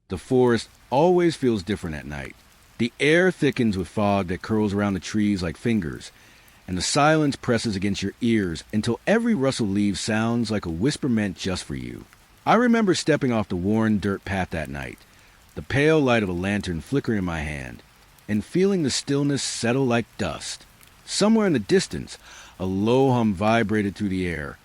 The forest always feels different at night. The air thickens with fog that curls around the trees like fingers, and the silence presses against your ears until every rustle leaf sounds like a whisper meant just for you. I remember stepping off the worn dirt path that night, the pale light of a lantern flickering in my hand, and feeling the stillness settle like dust. Somewhere in the distance, a low hum vibrated through the air,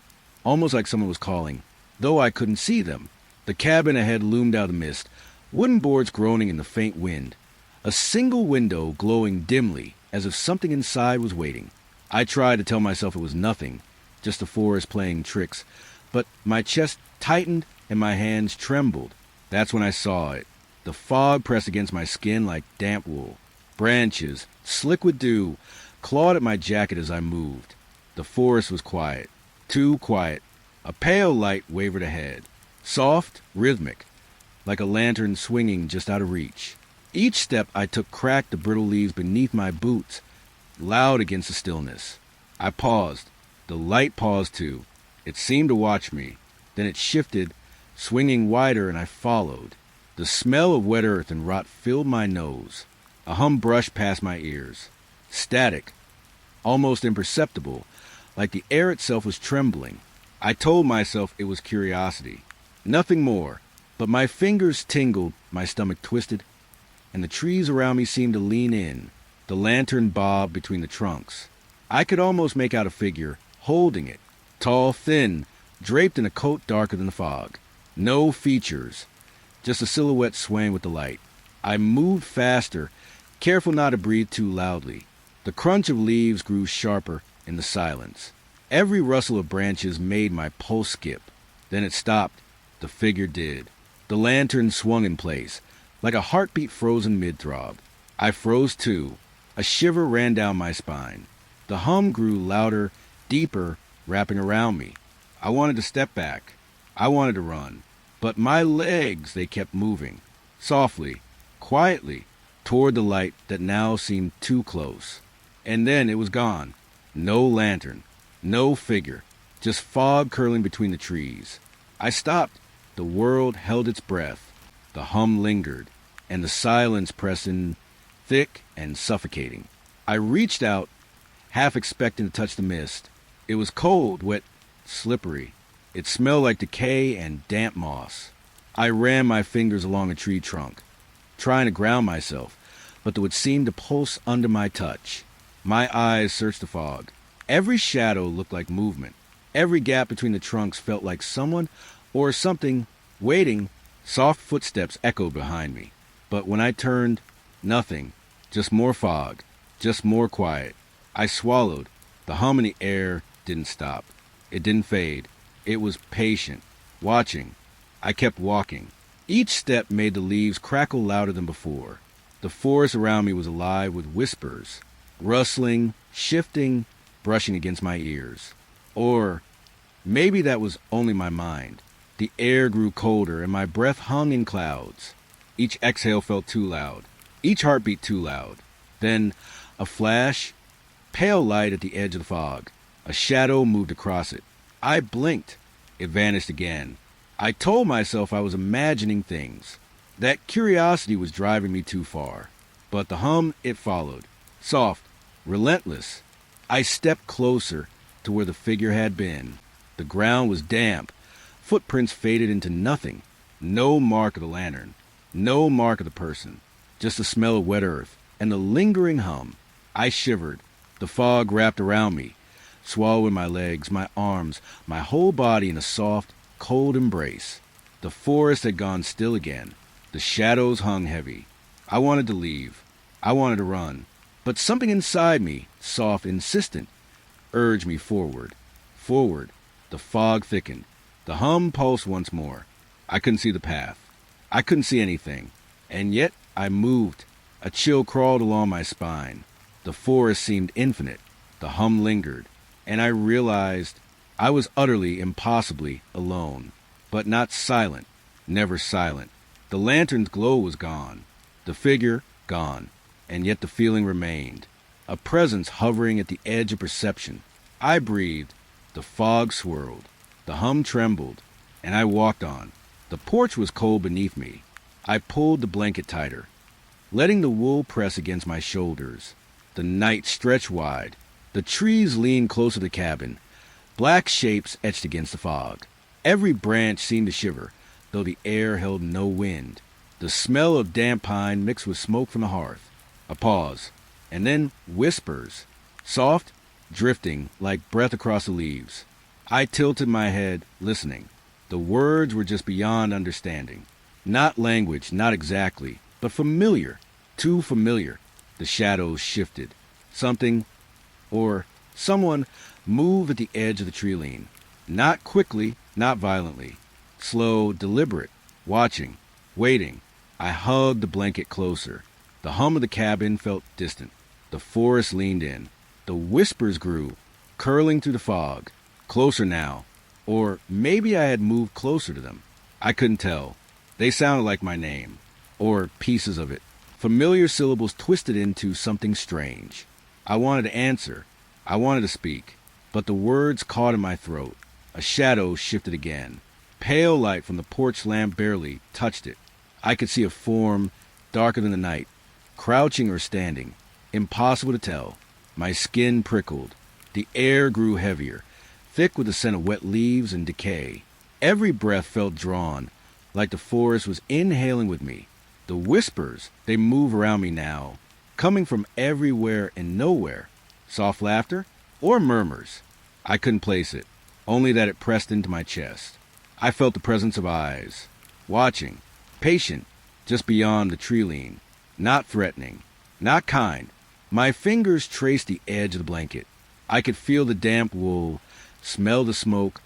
almost like someone was calling, though I couldn't see them. The cabin ahead loomed out of the mist, wooden boards groaning in the faint wind, a single window glowing dimly as if something inside was waiting. I tried to tell myself it was nothing, just the forest playing tricks, but my chest tightened and my hands trembled. That's when I saw it. The fog pressed against my skin like damp wool. Branches, slick with dew, clawed at my jacket as I moved. The forest was quiet. Too quiet. A pale light wavered ahead. Soft, rhythmic, like a lantern swinging just out of reach. Each step I took cracked the brittle leaves beneath my boots, loud against the stillness. I paused. The light paused too. It seemed to watch me. Then it shifted, swinging wider, and I followed. The smell of wet earth and rot filled my nose. A hum brushed past my ears. Static, almost imperceptible, like the air itself was trembling. I told myself it was curiosity. Nothing more, but my fingers tingled, my stomach twisted, and the trees around me seemed to lean in. The lantern bobbed between the trunks. I could almost make out a figure, holding it, tall, thin, draped in a coat darker than the fog. No features, just a silhouette swaying with the light. I moved faster, careful not to breathe too loudly. The crunch of leaves grew sharper in the silence. Every rustle of branches made my pulse skip. Then it stopped. The figure did. The lantern swung in place, like a heartbeat frozen mid-throb. I froze too. A shiver ran down my spine. The hum grew louder, deeper, wrapping around me. I wanted to step back. I wanted to run. But my legs, they kept moving. Softly, quietly, toward the light that now seemed too close. And then it was gone. No lantern. No figure. Just fog curling between the trees. I stopped. The world held its breath. The hum lingered, and the silence pressed in thick and suffocating. I reached out, half expecting to touch the mist. It was cold, wet, slippery. It smelled like decay and damp moss. I ran my fingers along a tree trunk, trying to ground myself, but there would seem to pulse under my touch. My eyes searched the fog. Every shadow looked like movement. Every gap between the trunks felt like someone or something waiting. Soft footsteps echoed behind me. But when I turned, nothing. Just more fog. Just more quiet. I swallowed. The hum in the air didn't stop. It didn't fade. It was patient, watching. I kept walking. Each step made the leaves crackle louder than before. The forest around me was alive with whispers, rustling, shifting, brushing against my ears. Or maybe that was only my mind. The air grew colder and my breath hung in clouds. Each exhale felt too loud. Each heartbeat too loud. Then a flash, pale light at the edge of the fog. A shadow moved across it. I blinked. It vanished again. I told myself I was imagining things. That curiosity was driving me too far. But the hum, it followed. Soft, relentless. I stepped closer to where the figure had been. The ground was damp. Footprints faded into nothing. No mark of the lantern. No mark of the person. Just the smell of wet earth and the lingering hum. I shivered. The fog wrapped around me, swallowing my legs, my arms, my whole body in a soft, cold embrace. The forest had gone still again. The shadows hung heavy. I wanted to leave. I wanted to run. But something inside me, soft, insistent, urged me forward. Forward. The fog thickened. The hum pulsed once more. I couldn't see the path. I couldn't see anything. And yet I moved. A chill crawled along my spine. The forest seemed infinite. The hum lingered. And I realized I was utterly, impossibly alone. But not silent. Never silent. The lantern's glow was gone. The figure, gone. And yet the feeling remained. A presence hovering at the edge of perception. I breathed. The fog swirled. The hum trembled. And I walked on. The porch was cold beneath me. I pulled the blanket tighter, letting the wool press against my shoulders. The night stretched wide. The trees leaned closer to the cabin, black shapes etched against the fog. Every branch seemed to shiver, though the air held no wind. The smell of damp pine mixed with smoke from the hearth. A pause, and then whispers, soft, drifting like breath across the leaves. I tilted my head, listening. The words were just beyond understanding. Not language, not exactly, but familiar, too familiar. The shadows shifted. Something, or someone, moved at the edge of the tree line. Not quickly, not violently. Slow, deliberate, watching, waiting. I hugged the blanket closer. The hum of the cabin felt distant. The forest leaned in. The whispers grew, curling through the fog. Closer now. Or maybe I had moved closer to them. I couldn't tell. They sounded like my name. Or pieces of it. Familiar syllables twisted into something strange. I wanted to answer. I wanted to speak. But the words caught in my throat. A shadow shifted again. Pale light from the porch lamp barely touched it. I could see a form, darker than the night, crouching or standing. Impossible to tell. My skin prickled. The air grew heavier, thick with the scent of wet leaves and decay. Every breath felt drawn, like the forest was inhaling with me. The whispers, they move around me now, coming from everywhere and nowhere. Soft laughter or murmurs. I couldn't place it, only that it pressed into my chest. I felt the presence of eyes, watching, patient, just beyond the tree line, not threatening, not kind. My fingers traced the edge of the blanket. I could feel the damp wool, smell the smoke,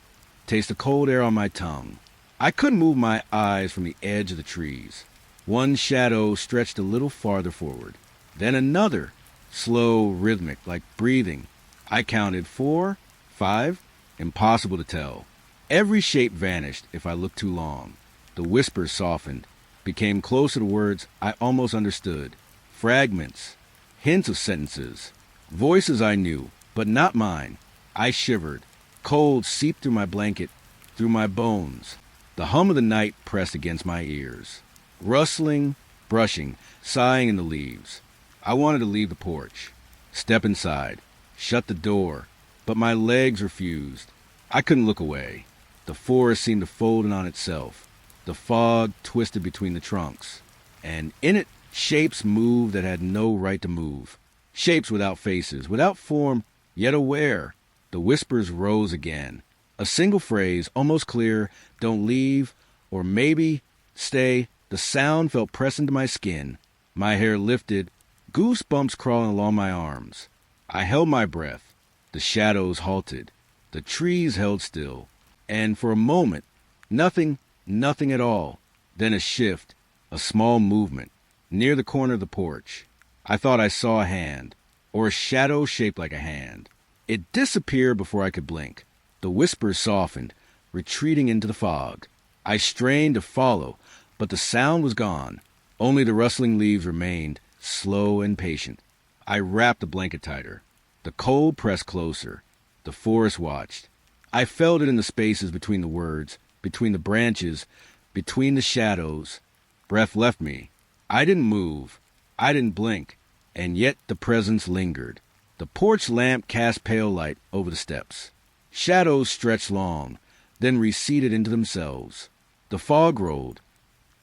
taste the cold air on my tongue. I couldn't move my eyes from the edge of the trees. One shadow stretched a little farther forward, then another, slow, rhythmic, like breathing. I counted 4, 5, impossible to tell. Every shape vanished if I looked too long. The whispers softened, became closer to words I almost understood. Fragments, hints of sentences, voices I knew, but not mine. I shivered. Cold seeped through my blanket, through my bones. The hum of the night pressed against my ears. Rustling, brushing, sighing in the leaves. I wanted to leave the porch, step inside, shut the door, but my legs refused. I couldn't look away. The forest seemed to fold in on itself. The fog twisted between the trunks, and in it, shapes moved that had no right to move. Shapes without faces, without form, yet aware. The whispers rose again. A single phrase, almost clear, "Don't leave," or maybe, "Stay." The sound felt pressed into my skin. My hair lifted, goosebumps crawling along my arms. I held my breath. The shadows halted. The trees held still. And for a moment, nothing at all. Then a shift, a small movement, near the corner of the porch. I thought I saw a hand, or a shadow shaped like a hand. It disappeared before I could blink. The whispers softened, retreating into the fog. I strained to follow, but the sound was gone. Only the rustling leaves remained, slow and patient. I wrapped the blanket tighter. The cold pressed closer. The forest watched. I felt it in the spaces between the words, between the branches, between the shadows. Breath left me. I didn't move. I didn't blink. And yet the presence lingered. The porch lamp cast pale light over the steps. Shadows stretched long, then receded into themselves. The fog rolled,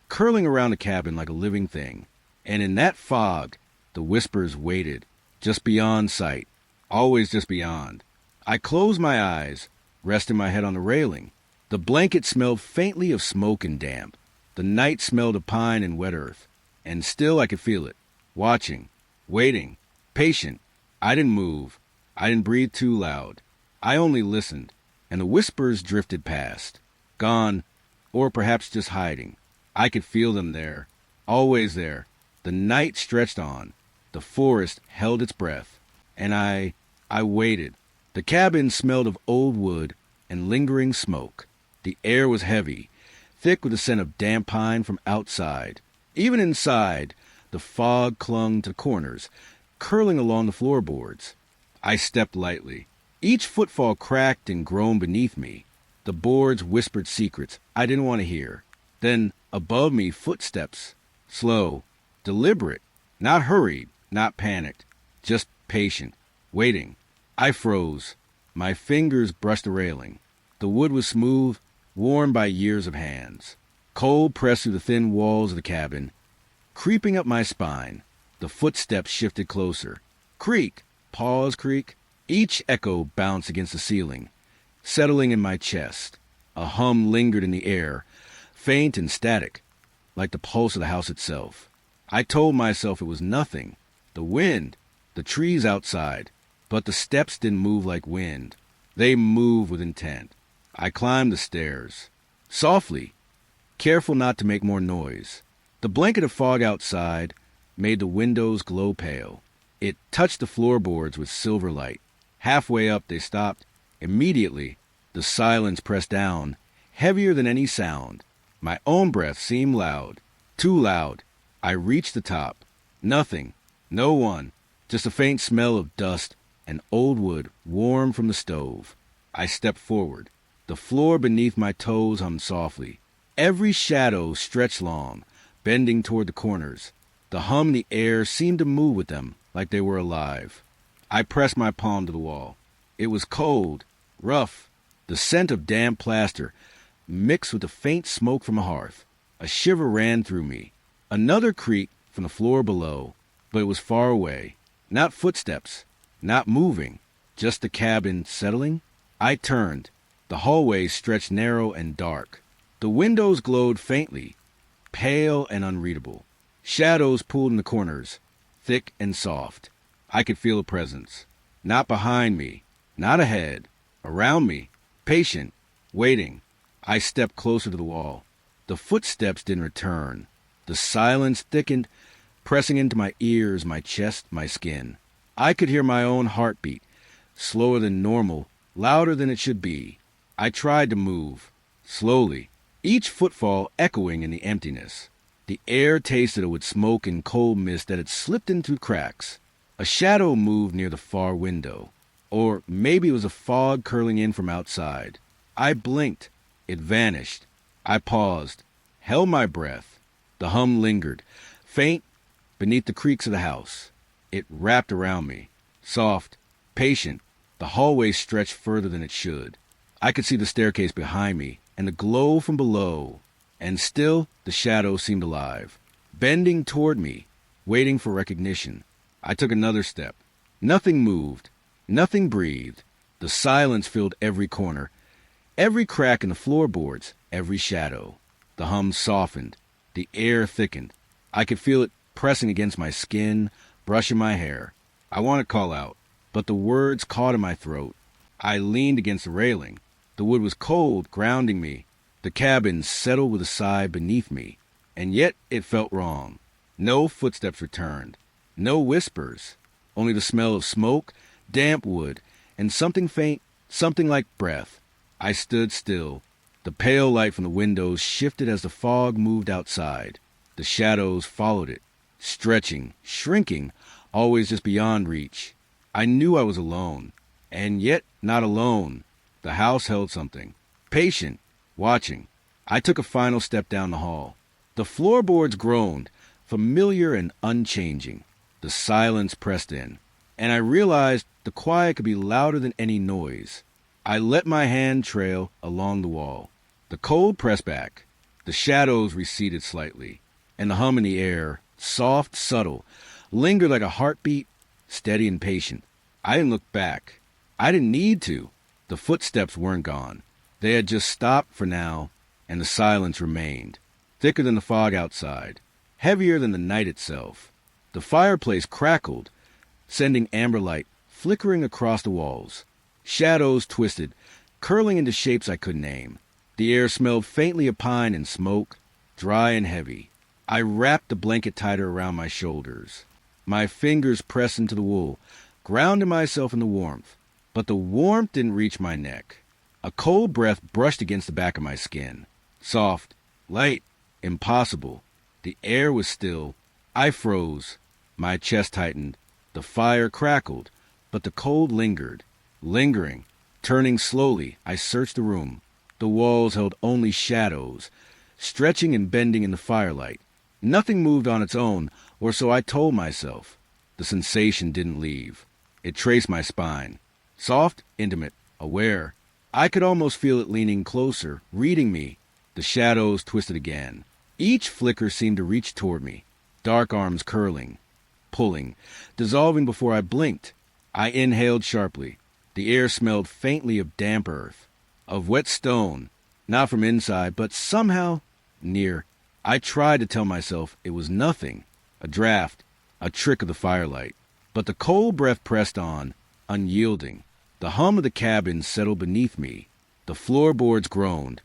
curling around the cabin like a living thing. And in that fog, the whispers waited, just beyond sight, always just beyond. I closed my eyes, resting my head on the railing. The blanket smelled faintly of smoke and damp. The night smelled of pine and wet earth. And still I could feel it, watching, waiting, patient. I didn't move. I didn't breathe too loud. I only listened, and the whispers drifted past, gone, or perhaps just hiding. I could feel them there, always there. The night stretched on. The forest held its breath. And I waited. The cabin smelled of old wood and lingering smoke. The air was heavy, thick with the scent of damp pine from outside. Even inside, the fog clung to the corners, curling along the floorboards. I stepped lightly. Each footfall cracked and groaned beneath me. The boards whispered secrets I didn't want to hear. Then Above me, footsteps. Slow, deliberate, not hurried, not panicked, just patient, waiting. I froze. My fingers brushed the railing. The wood was smooth, worn by years of hands. Cold pressed through the thin walls of the cabin. Creeping up my spine, the footsteps shifted closer. Creak, pause, creak. Each echo bounced against the ceiling, settling in my chest. A hum lingered in the air, faint and static, like the pulse of the house itself. I told myself it was nothing. The wind, the trees outside. But the steps didn't move like wind. They moved with intent. I climbed the stairs. Softly, careful not to make more noise. The blanket of fog outside made the windows glow pale. It touched the floorboards with silver light. Halfway up, they stopped. Immediately, the silence pressed down, heavier than any sound. My own breath seemed loud, too loud. I reached the top. Nothing, no one, just a faint smell of dust and old wood warm from the stove. I stepped forward. The floor beneath my toes hummed softly. Every shadow stretched long, bending toward the corners. The hum in the air seemed to move with them, like they were alive. I pressed my palm to the wall. It was cold, rough, the scent of damp plaster, mixed with the faint smoke from a hearth. A shiver ran through me. Another creak from the floor below, but it was far away. Not footsteps, not moving, just the cabin settling. I turned. The hallway stretched narrow and dark. The windows glowed faintly, pale and unreadable. Shadows pulled in the corners, thick and soft. I could feel a presence. Not behind me, not ahead, around me, patient, waiting. I stepped closer to the wall. The footsteps didn't return. The silence thickened, pressing into my ears, my chest, my skin. I could hear my own heartbeat, slower than normal, louder than it should be. I tried to move, slowly, each footfall echoing in the emptiness. The air tasted with smoke and cold mist that had slipped in through cracks. A shadow moved near the far window. Or maybe it was a fog curling in from outside. I blinked. It vanished. I paused, held my breath. The hum lingered, faint, beneath the creaks of the house. It wrapped around me, soft, patient. The hallway stretched further than it should. I could see the staircase behind me and the glow from below. And still, the shadow seemed alive, bending toward me, waiting for recognition. I took another step. Nothing moved. Nothing breathed. The silence filled every corner, every crack in the floorboards, every shadow. The hum softened. The air thickened. I could feel it pressing against my skin, brushing my hair. I wanted to call out, but the words caught in my throat. I leaned against the railing. The wood was cold, grounding me. The cabin settled with a sigh beneath me. And yet it felt wrong. No footsteps returned. No whispers. Only the smell of smoke, damp wood, and something faint, something like breath. I stood still. The pale light from the windows shifted as the fog moved outside. The shadows followed it, stretching, shrinking, always just beyond reach. I knew I was alone, and yet not alone. The house held something. Patient, watching. I took a final step down the hall. The floorboards groaned, familiar and unchanging. The silence pressed in, and I realized the quiet could be louder than any noise. I let my hand trail along the wall. The cold pressed back. The shadows receded slightly, and the hum in the air, soft, subtle, lingered like a heartbeat, steady and patient. I didn't look back. I didn't need to. The footsteps weren't gone. They had just stopped for now, and the silence remained, thicker than the fog outside, heavier than the night itself. The fireplace crackled, sending amber light flickering across the walls. Shadows twisted, curling into shapes I couldn't name. The air smelled faintly of pine and smoke, dry and heavy. I wrapped the blanket tighter around my shoulders. My fingers pressed into the wool, grounding myself in the warmth. But the warmth didn't reach my neck. A cold breath brushed against the back of my skin. Soft, light, impossible. The air was still. I froze. My chest tightened. The fire crackled, but the cold lingered. Lingering, turning slowly, I searched the room. The walls held only shadows, stretching and bending in the firelight. Nothing moved on its own, or so I told myself. The sensation didn't leave. It traced my spine. Soft, intimate, aware. I could almost feel it leaning closer, reading me. The shadows twisted again. Each flicker seemed to reach toward me. Dark arms curling, pulling, dissolving before I blinked. I inhaled sharply. The air smelled faintly of damp earth, of wet stone, not from inside, but somehow near. I tried to tell myself it was nothing, a draft, a trick of the firelight. But the cold breath pressed on, unyielding. The hum of the cabin settled beneath me. The floorboards groaned,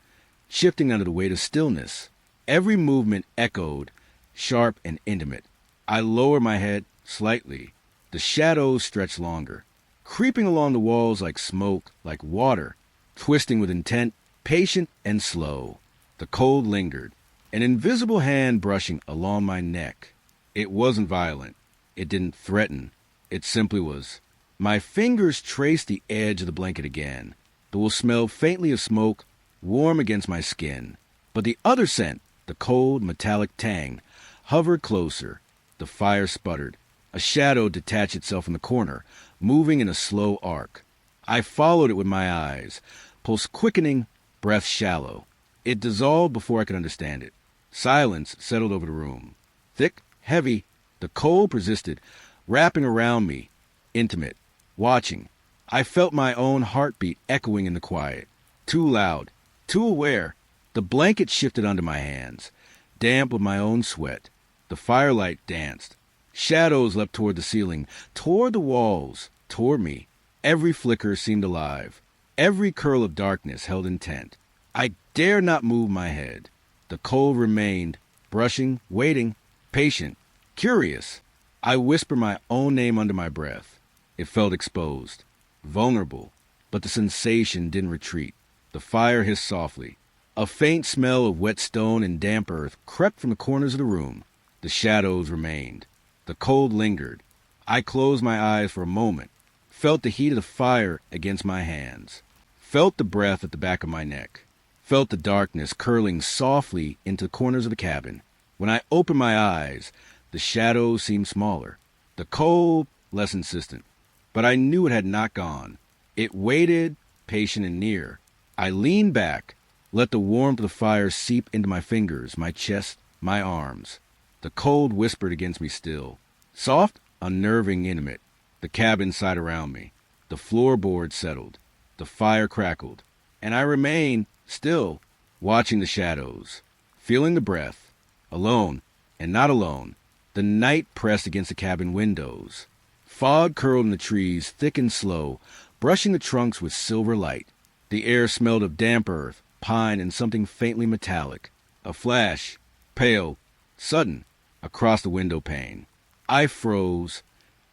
shifting under the weight of stillness. Every movement echoed, sharp and intimate. I lowered my head slightly. The shadows stretched longer, creeping along the walls like smoke, like water, twisting with intent, patient and slow. The cold lingered, an invisible hand brushing along my neck. It wasn't violent. It didn't threaten. It simply was. My fingers traced the edge of the blanket again. The wool smelled faintly of smoke, warm against my skin. But the other scent, the cold, metallic tang, hovered closer. The fire sputtered. A shadow detached itself in the corner, moving in a slow arc. I followed it with my eyes, pulse quickening, breath shallow. It dissolved before I could understand it. Silence settled over the room. Thick, heavy, the cold persisted, wrapping around me, intimate, watching. I felt my own heartbeat echoing in the quiet. Too loud, too aware. The blanket shifted under my hands, damp with my own sweat. The firelight danced. Shadows leapt toward the ceiling, toward the walls, toward me. Every flicker seemed alive. Every curl of darkness held intent. I dared not move my head. The cold remained, brushing, waiting, patient, curious. I whispered my own name under my breath. It felt exposed, vulnerable, but the sensation didn't retreat. The fire hissed softly. A faint smell of wet stone and damp earth crept from the corners of the room. The shadows remained. The cold lingered. I closed my eyes for a moment, felt the heat of the fire against my hands, felt the breath at the back of my neck, felt the darkness curling softly into the corners of the cabin. When I opened my eyes, the shadows seemed smaller, the cold less insistent. But I knew it had not gone. It waited, patient and near. I leaned back, let the warmth of the fire seep into my fingers, my chest, my arms. The cold whispered against me still. Soft, unnerving, intimate. The cabin sighed around me. The floorboards settled. The fire crackled. And I remained, still, watching the shadows, feeling the breath. Alone, and not alone. The night pressed against the cabin windows. Fog curled in the trees, thick and slow, brushing the trunks with silver light. The air smelled of damp earth, pine, and something faintly metallic. A flash, pale, sudden, across the window pane. I froze,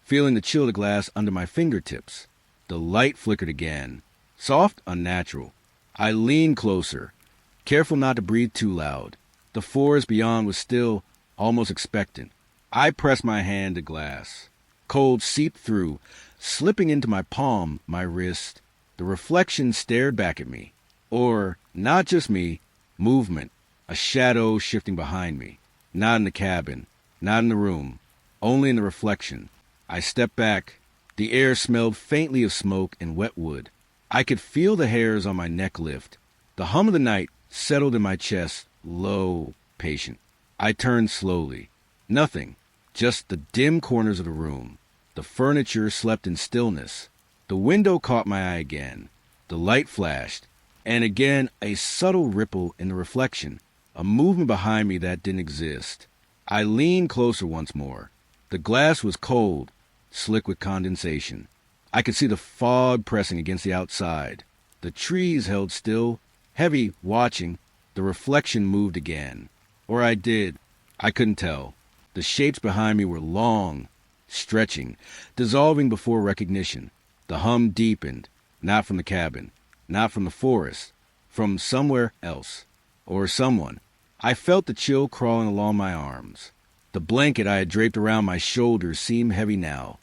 feeling the chill of the glass under my fingertips. The light flickered again, soft, unnatural. I leaned closer, careful not to breathe too loud. The forest beyond was still, almost expectant. I pressed my hand to glass. Cold seeped through, slipping into my palm, my wrist. The reflection stared back at me. Or, not just me, movement, a shadow shifting behind me. Not in the cabin, not in the room, only in the reflection. I stepped back. The air smelled faintly of smoke and wet wood. I could feel the hairs on my neck lift. The hum of the night settled in my chest, low, patient. I turned slowly. Nothing, just the dim corners of the room. The furniture slept in stillness. The window caught my eye again. The light flashed, and again a subtle ripple in the reflection, a movement behind me that didn't exist. I leaned closer once more. The glass was cold, slick with condensation. I could see the fog pressing against the outside. The trees held still, heavy, watching. The reflection moved again. Or I did. I couldn't tell. The shapes behind me were long, stretching, dissolving before recognition. The hum deepened, not from the cabin, not from the forest, from somewhere else, or someone. I felt the chill crawling along my arms. The blanket I had draped around my shoulders seemed heavy now,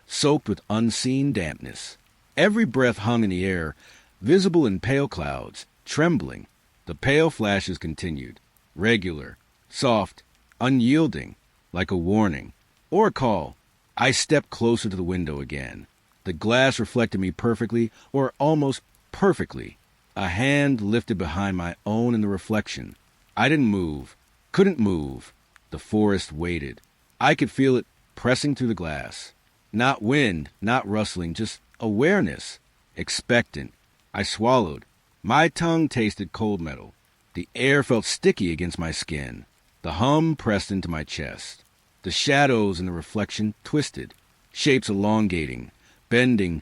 soaked with unseen dampness. Every breath hung in the air, visible in pale clouds, trembling. The pale flashes continued, regular, soft, unyielding, like a warning or a call. I stepped closer to the window again. The glass reflected me perfectly, or almost perfectly. A hand lifted behind my own in the reflection. I didn't move, couldn't move. The forest waited. I could feel it pressing through the glass. Not wind, not rustling, just awareness, expectant. I swallowed. My tongue tasted cold metal. The air felt sticky against my skin. The hum pressed into my chest. The shadows in the reflection twisted, shapes elongating, bending,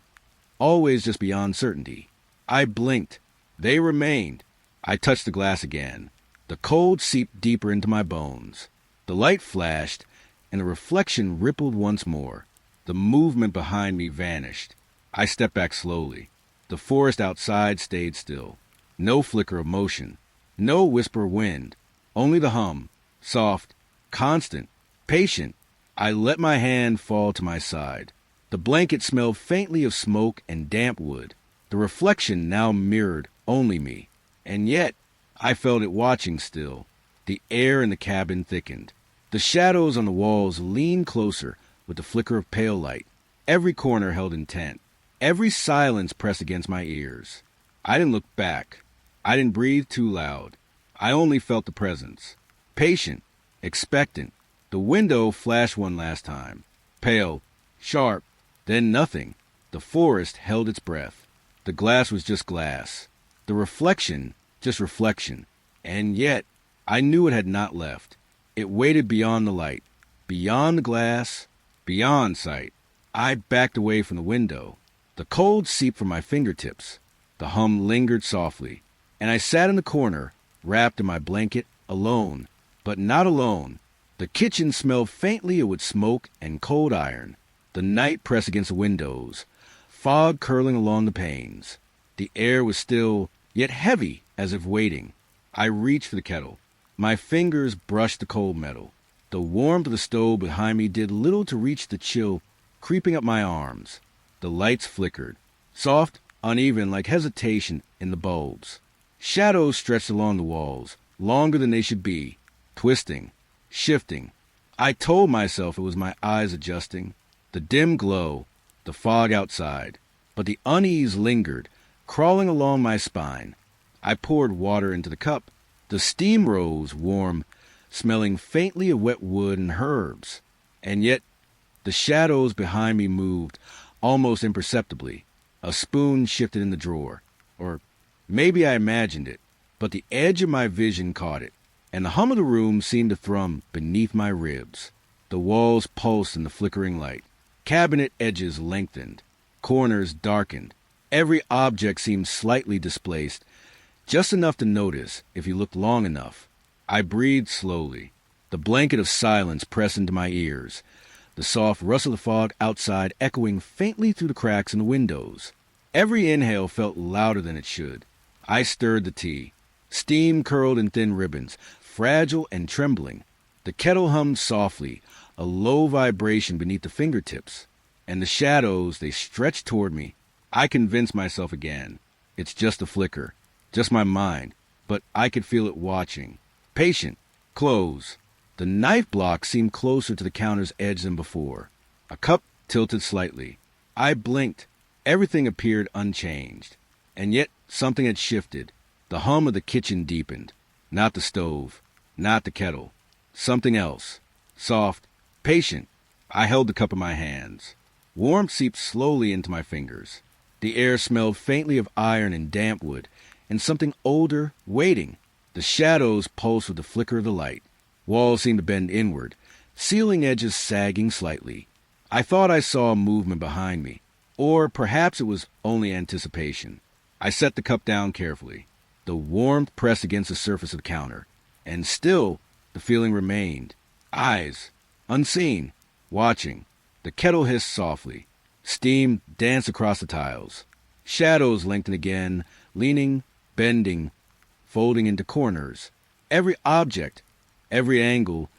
always just beyond certainty. I blinked. They remained. I touched the glass again. The cold seeped deeper into my bones. The light flashed, and the reflection rippled once more. The movement behind me vanished. I stepped back slowly. The forest outside stayed still. No flicker of motion. No whisper of wind. Only the hum. Soft, constant, patient. I let my hand fall to my side. The blanket smelled faintly of smoke and damp wood. The reflection now mirrored only me. And yet, I felt it watching still. The air in the cabin thickened. The shadows on the walls leaned closer with the flicker of pale light. Every corner held intent. Every silence pressed against my ears. I didn't look back. I didn't breathe too loud. I only felt the presence. Patient, expectant. The window flashed one last time. Pale, sharp, then nothing. The forest held its breath. The glass was just glass. The reflection, just reflection. And yet, I knew it had not left. It waited beyond the light, beyond the glass, beyond sight. I backed away from the window. The cold seeped from my fingertips. The hum lingered softly. And I sat in the corner, wrapped in my blanket, alone. But not alone. The kitchen smelled faintly of smoke and cold iron. The night pressed against the windows, fog curling along the panes. The air was still, yet heavy, as if waiting. I reached for the kettle. My fingers brushed the cold metal. The warmth of the stove behind me did little to reach the chill creeping up my arms. The lights flickered, soft, uneven, like hesitation in the bulbs. Shadows stretched along the walls, longer than they should be, twisting, shifting. I told myself it was my eyes adjusting. The dim glow, the fog outside. But the unease lingered, crawling along my spine. I poured water into the cup. The steam rose warm, smelling faintly of wet wood and herbs. And yet, the shadows behind me moved, almost imperceptibly. A spoon shifted in the drawer. Or maybe I imagined it, but the edge of my vision caught it, and the hum of the room seemed to thrum beneath my ribs. The walls pulsed in the flickering light. Cabinet edges lengthened. Corners darkened. Every object seemed slightly displaced, just enough to notice if you looked long enough. I breathed slowly. The blanket of silence pressed into my ears, the soft rustle of fog outside echoing faintly through the cracks in the windows. Every inhale felt louder than it should. I stirred the tea. Steam curled in thin ribbons, fragile and trembling. The kettle hummed softly, a low vibration beneath the fingertips. And the shadows, they stretched toward me. I convinced myself again. It's just a flicker, just my mind, but I could feel it watching. Patient, close. The knife block seemed closer to the counter's edge than before. A cup tilted slightly. I blinked. Everything appeared unchanged. And yet something had shifted. The hum of the kitchen deepened. Not the stove, not the kettle. Something else. Soft, patient. I held the cup in my hands. Warmth seeped slowly into my fingers. The air smelled faintly of iron and damp wood, and something older waiting. The shadows pulsed with the flicker of the light. Walls seemed to bend inward, ceiling edges sagging slightly. I thought I saw a movement behind me, or perhaps it was only anticipation. I set the cup down carefully. The warmth pressed against the surface of the counter, and still the feeling remained. Eyes, unseen, watching. The kettle hissed softly. Steam danced across the tiles. Shadows lengthened again, leaning, bending, folding into corners. Every object, every angle,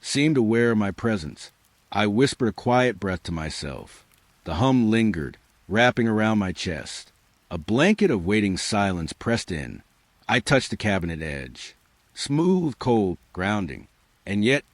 seemed aware of my presence. I whispered a quiet breath to myself. The hum lingered, wrapping around my chest. A blanket of waiting silence pressed in. I touched the cabinet edge. Smooth, cold, grounding. And yet,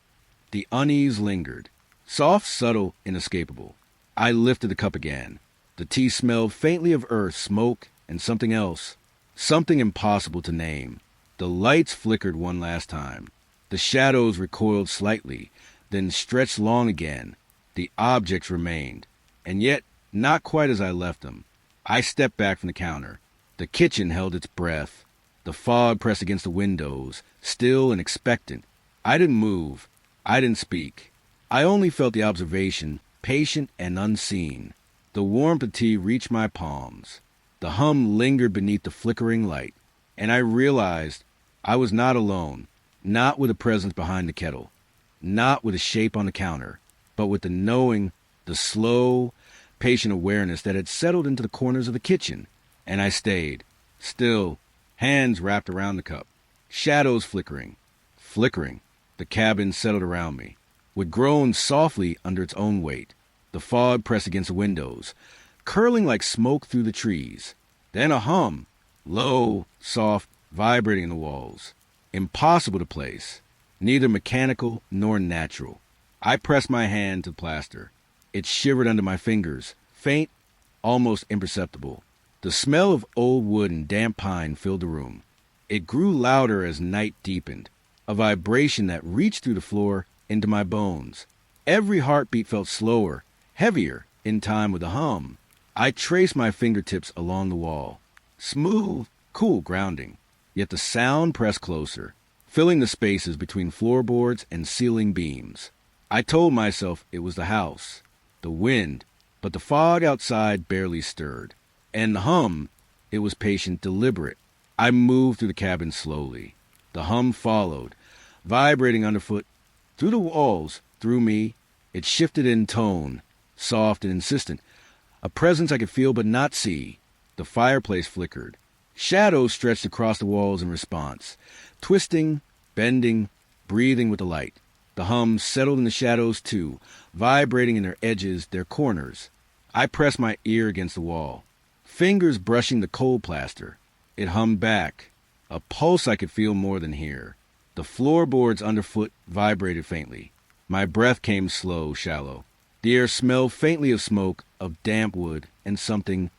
the unease lingered. Soft, subtle, inescapable. I lifted the cup again. The tea smelled faintly of earth, smoke, and something else. Something impossible to name. The lights flickered one last time. The shadows recoiled slightly, then stretched long again. The objects remained, and yet not quite as I left them. I stepped back from the counter. The kitchen held its breath. The fog pressed against the windows, still and expectant. I didn't move. I didn't speak. I only felt the observation, patient and unseen. The warmth of tea reached my palms. The hum lingered beneath the flickering light, and I realized I was not alone, not with a presence behind the kettle, not with a shape on the counter, but with the knowing, the slow, patient awareness that had settled into the corners of the kitchen. And I stayed, still, hands wrapped around the cup, shadows flickering. The cabin settled around me, would groan softly under its own weight. The fog pressed against the windows, curling like smoke through the trees. Then a hum, low, soft, vibrating in the walls. Impossible to place, neither mechanical nor natural. I pressed my hand to the plaster. It shivered under my fingers, faint, almost imperceptible. The smell of old wood and damp pine filled the room. It grew louder as night deepened, a vibration that reached through the floor into my bones. Every heartbeat felt slower, heavier, in time with the hum. I traced my fingertips along the wall. Smooth, cool grounding. Yet the sound pressed closer, filling the spaces between floorboards and ceiling beams. I told myself it was the house, the wind, but the fog outside barely stirred. And the hum, it was patient, deliberate. I moved through the cabin slowly. The hum followed, vibrating underfoot, through the walls, through me. It shifted in tone, soft and insistent, a presence I could feel but not see. The fireplace flickered. Shadows stretched across the walls in response, twisting, bending, breathing with the light. The hum settled in the shadows too, vibrating in their edges, their corners. I pressed my ear against the wall, fingers brushing the cold plaster. It hummed back, a pulse I could feel more than hear. The floorboards underfoot vibrated faintly. My breath came slow, shallow. The air smelled faintly of smoke, of damp wood, and something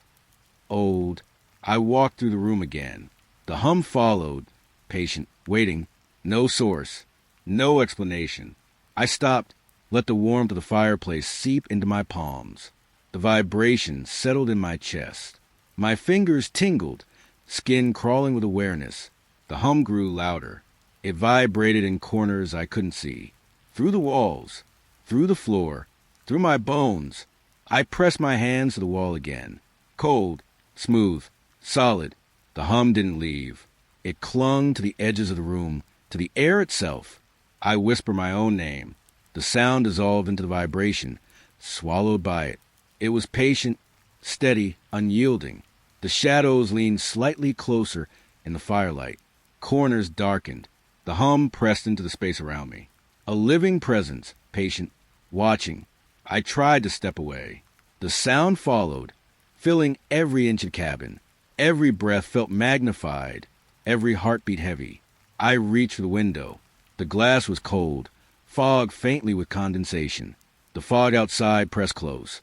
old. I walked through the room again. The hum followed, patient, waiting. No source, no explanation. I stopped, let the warmth of the fireplace seep into my palms. The vibration settled in my chest. My fingers tingled, skin crawling with awareness. The hum grew louder. It vibrated in corners I couldn't see. Through the walls, through the floor, through my bones. I pressed my hands to the wall again. Cold, smooth, solid. The hum didn't leave. It clung to the edges of the room, to the air itself. I whispered my own name. The sound dissolved into the vibration, swallowed by it. It was patient, steady, unyielding. The shadows leaned slightly closer in the firelight. Corners darkened. The hum pressed into the space around me. A living presence, patient, watching. I tried to step away. The sound followed, filling every inch of the cabin. Every breath felt magnified, every heartbeat heavy. I reached for the window. The glass was cold, fog faintly with condensation. The fog outside pressed close,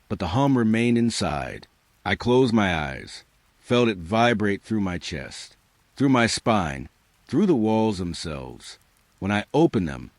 but the hum remained inside. I closed my eyes, felt it vibrate through my chest, through my spine, through the walls themselves. When I opened them,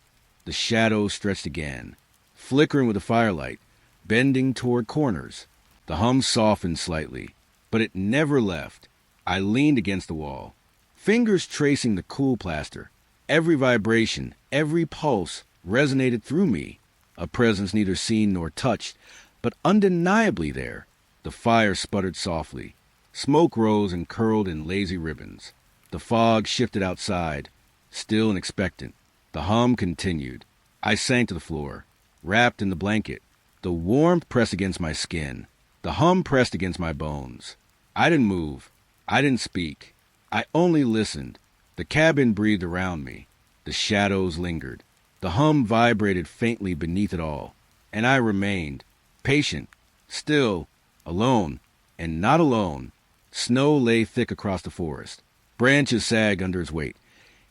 the shadows stretched again, flickering with the firelight, bending toward corners. The hum softened slightly, but it never left. I leaned against the wall, fingers tracing the cool plaster. Every vibration, every pulse resonated through me, a presence neither seen nor touched, but undeniably there. The fire sputtered softly. Smoke rose and curled in lazy ribbons. The fog shifted outside, still and expectant. The hum continued. I sank to the floor, wrapped in the blanket. The warmth pressed against my skin. The hum pressed against my bones. I didn't move. I didn't speak. I only listened. The cabin breathed around me. The shadows lingered. The hum vibrated faintly beneath it all. And I remained, patient, still, alone, and not alone. Snow lay thick across the forest. Branches sagged under its weight.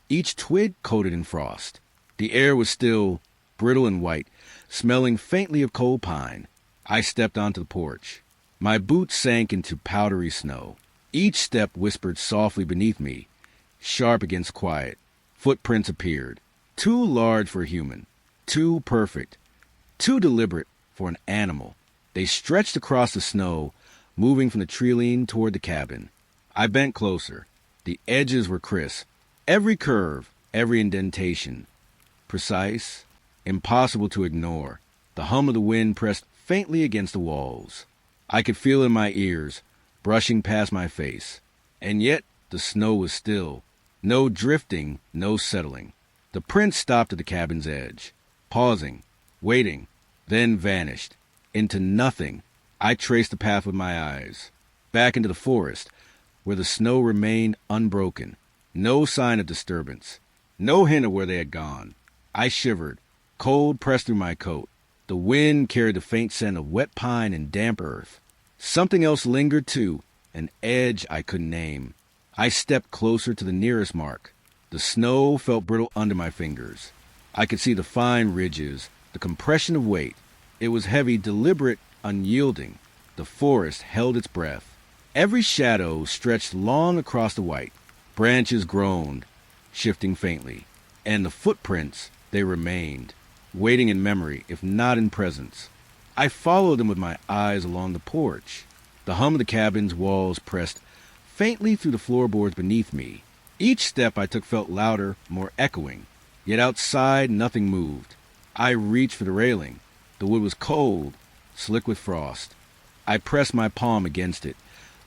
each twig coated in frost. The air was still, brittle and white, smelling faintly of cold pine. I stepped onto the porch. My boots sank into powdery snow. Each step whispered softly beneath me, sharp against quiet. Footprints appeared, too large for a human, too perfect, too deliberate for an animal. They stretched across the snow, moving from the treeline toward the cabin. I bent closer. The edges were crisp, every curve, every indentation. Precise, impossible to ignore. The hum of the wind pressed faintly against the walls. I could feel it in my ears, brushing past my face. And yet the snow was still. No drifting, no settling. The prince stopped at the cabin's edge, pausing, waiting, then vanished. Into nothing. I traced the path with my eyes. Back into the forest, where the snow remained unbroken. No sign of disturbance. No hint of where they had gone. I shivered. Cold pressed through my coat. The wind carried the faint scent of wet pine and damp earth. Something else lingered too, an edge I couldn't name. I stepped closer to the nearest mark. The snow felt brittle under my fingers. I could see the fine ridges, the compression of weight. It was heavy, deliberate, unyielding. The forest held its breath. Every shadow stretched long across the white. Branches groaned, shifting faintly. And the footprints, they remained, waiting in memory, if not in presence. I followed them with my eyes along the porch. The hum of the cabin's walls pressed faintly through the floorboards beneath me. Each step I took felt louder, more echoing. Yet outside, nothing moved. I reached for the railing. The wood was cold, slick with frost. I pressed my palm against it,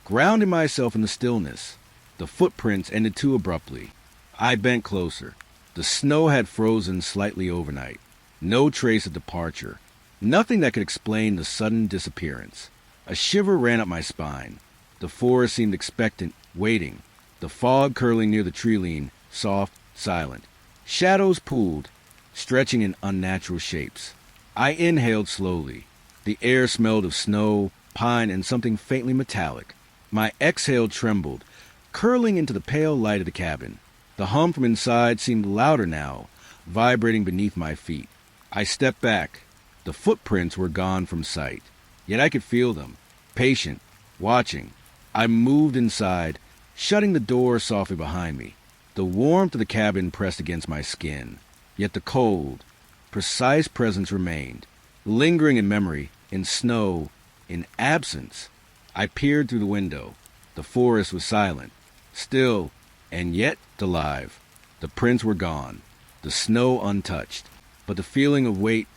grounding myself in the stillness. The footprints ended too abruptly. I bent closer. The snow had frozen slightly overnight. No trace of departure. Nothing that could explain the sudden disappearance. A shiver ran up my spine. The forest seemed expectant, waiting. The fog curling near the treeline, soft, silent. Shadows pooled, stretching in unnatural shapes. I inhaled slowly. The air smelled of snow, pine, and something faintly metallic. My exhale trembled, curling into the pale light of the cabin. The hum from inside seemed louder now, vibrating beneath my feet. I stepped back. The footprints were gone from sight. Yet I could feel them, patient, watching. I moved inside, shutting the door softly behind me. The warmth of the cabin pressed against my skin. Yet the cold, precise presence remained, lingering in memory, in snow, in absence. I peered through the window. The forest was silent, still, and yet alive. The prints were gone, the snow untouched, but the feeling of weight,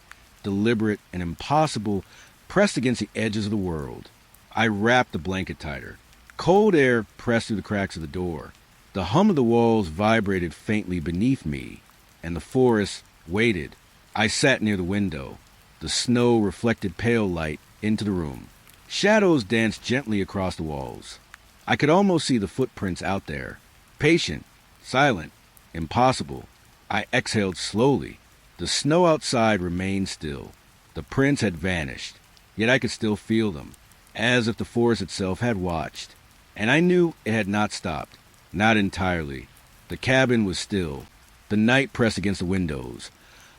deliberate and impossible, pressed against the edges of the world. I wrapped the blanket tighter. Cold air pressed through the cracks of the door. The hum of the walls vibrated faintly beneath me, and the forest waited. I sat near the window. The snow reflected pale light into the room. Shadows danced gently across the walls. I could almost see the footprints out there. Patient, silent, impossible. I exhaled slowly. The snow outside remained still. The prints had vanished, yet I could still feel them, as if the forest itself had watched. And I knew it had not stopped. Not entirely. The cabin was still. The night pressed against the windows,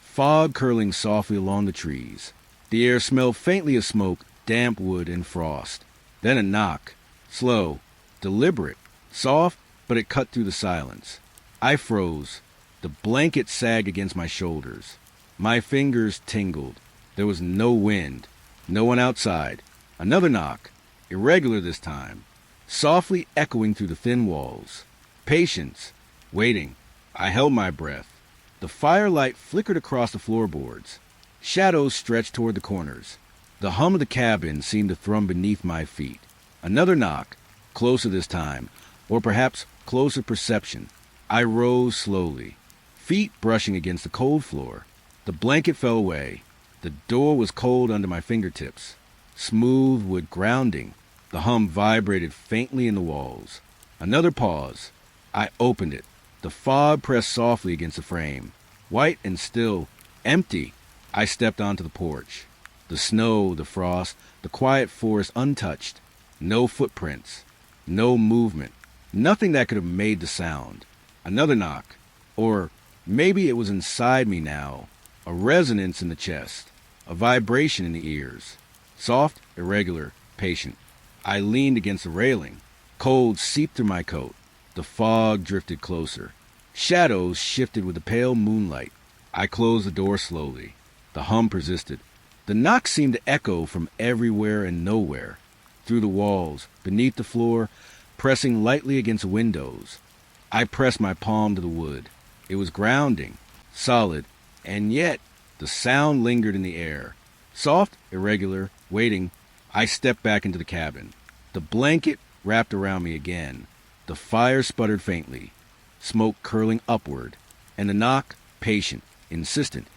fog curling softly along the trees. The air smelled faintly of smoke, damp wood, and frost. Then a knock. Slow, deliberate, soft, but it cut through the silence. I froze. The blanket sagged against my shoulders. My fingers tingled. There was no wind. No one outside. Another knock. Irregular this time. Softly echoing through the thin walls. Patience. Waiting. I held my breath. The firelight flickered across the floorboards. Shadows stretched toward the corners. The hum of the cabin seemed to thrum beneath my feet. Another knock. Closer this time. Or perhaps closer perception. I rose slowly, feet brushing against the cold floor. The blanket fell away. The door was cold under my fingertips. Smooth wood grounding. The hum vibrated faintly in the walls. Another pause. I opened it. The fog pressed softly against the frame. White and still, empty. I stepped onto the porch. The snow, the frost, the quiet forest untouched. No footprints. No movement. Nothing that could have made the sound. Another knock. Or maybe it was inside me now, a resonance in the chest, a vibration in the ears. Soft, irregular, patient. I leaned against the railing. Cold seeped through my coat. The fog drifted closer. Shadows shifted with the pale moonlight. I closed the door slowly. The hum persisted. The knock seemed to echo from everywhere and nowhere, through the walls, beneath the floor, pressing lightly against windows. I pressed my palm to the wood. It was grounding, solid, and yet the sound lingered in the air. Soft, irregular, waiting. I stepped back into the cabin. The blanket wrapped around me again. The fire sputtered faintly, smoke curling upward, and the knock, patient, insistent,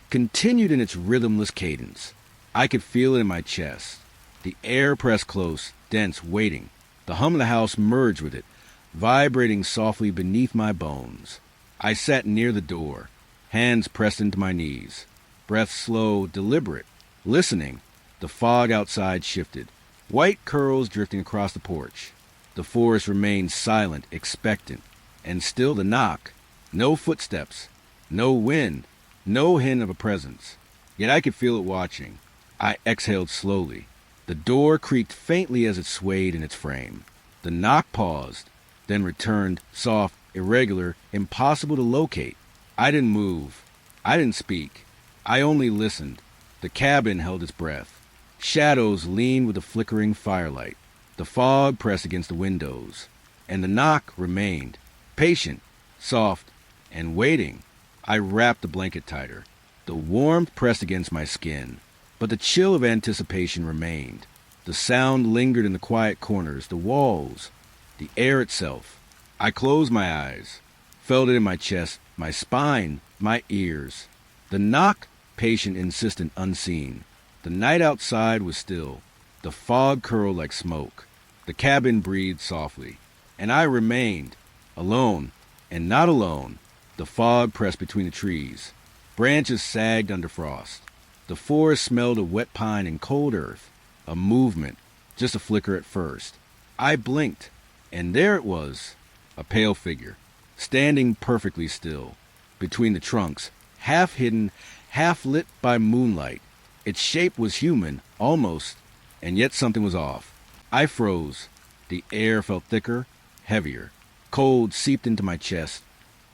continued in its rhythmless cadence. I could feel it in my chest. The air pressed close, dense, waiting. The hum of the house merged with it, vibrating softly beneath my bones. I sat near the door, hands pressed into my knees, breath slow, deliberate, listening. The fog outside shifted, white curls drifting across the porch. The forest remained silent, expectant, and still the knock. No footsteps, no wind, no hint of a presence. Yet I could feel it watching. I exhaled slowly. The door creaked faintly as it swayed in its frame. The knock paused, then returned, soft, irregular, impossible to locate. I didn't move. I didn't speak. I only listened. The cabin held its breath. Shadows leaned with the flickering firelight. The fog pressed against the windows. And the knock remained, patient, soft, and waiting. I wrapped the blanket tighter. The warmth pressed against my skin, but the chill of anticipation remained. The sound lingered in the quiet corners, the walls, the air itself. I closed my eyes, felt it in my chest, my spine, my ears. The knock, patient, insistent, unseen. The night outside was still. The fog curled like smoke. The cabin breathed softly. And I remained, alone, and not alone. The fog pressed between the trees. Branches sagged under frost. The forest smelled of wet pine and cold earth. A movement, just a flicker at first. I blinked, and there it was, a pale figure, standing perfectly still, between the trunks, half hidden, half lit by moonlight. Its shape was human, almost, and yet something was off. I froze. The air felt thicker, heavier. Cold seeped into my chest,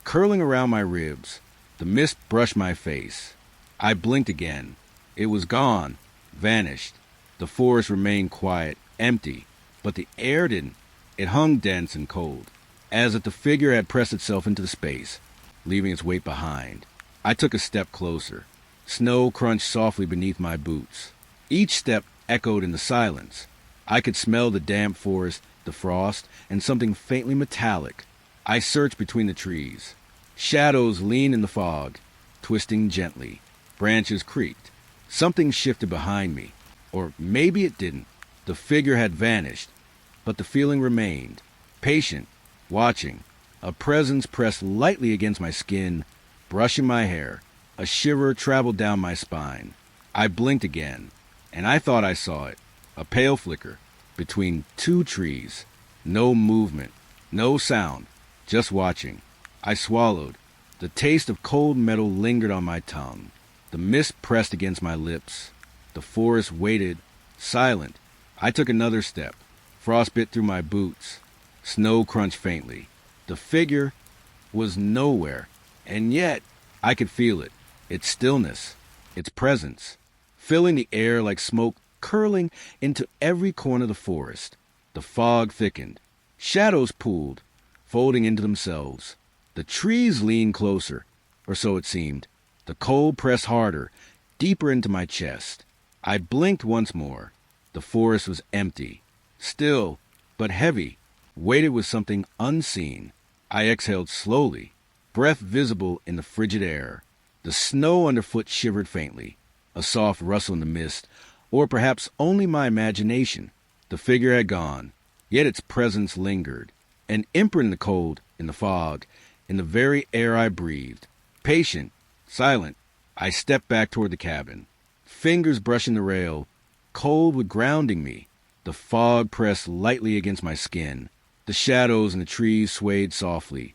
curling around my ribs. The mist brushed my face. I blinked again. It was gone, vanished. The forest remained quiet, empty, but the air didn't. It hung dense and cold, as if the figure had pressed itself into the space, leaving its weight behind. I took a step closer. Snow crunched softly beneath my boots. Each step echoed in the silence. I could smell the damp forest, the frost, and something faintly metallic. I searched between the trees. Shadows leaned in the fog, twisting gently. Branches creaked. Something shifted behind me. Or maybe it didn't. The figure had vanished, but the feeling remained. Patient, watching. A presence pressed lightly against my skin, brushing my hair. A shiver traveled down my spine. I blinked again, and I thought I saw it. A pale flicker between two trees. No movement, no sound, just watching. I swallowed. The taste of cold metal lingered on my tongue. The mist pressed against my lips. The forest waited, silent. I took another step. Frost bit through my boots. Snow crunched faintly. The figure was nowhere, and yet I could feel it. Its stillness, its presence, filling the air like smoke, curling into every corner of the forest. The fog thickened. Shadows pooled, folding into themselves. The trees leaned closer, or so it seemed. The cold pressed harder, deeper into my chest. I blinked once more. The forest was empty, still, but heavy, weighted with something unseen. I exhaled slowly, breath visible in the frigid air. The snow underfoot shivered faintly, a soft rustle in the mist, or perhaps only my imagination. The figure had gone, yet its presence lingered, an imprint in the cold, in the fog, in the very air I breathed. Patient, silent, I stepped back toward the cabin, fingers brushing the rail, cold with grounding me. The fog pressed lightly against my skin. The shadows in the trees swayed softly,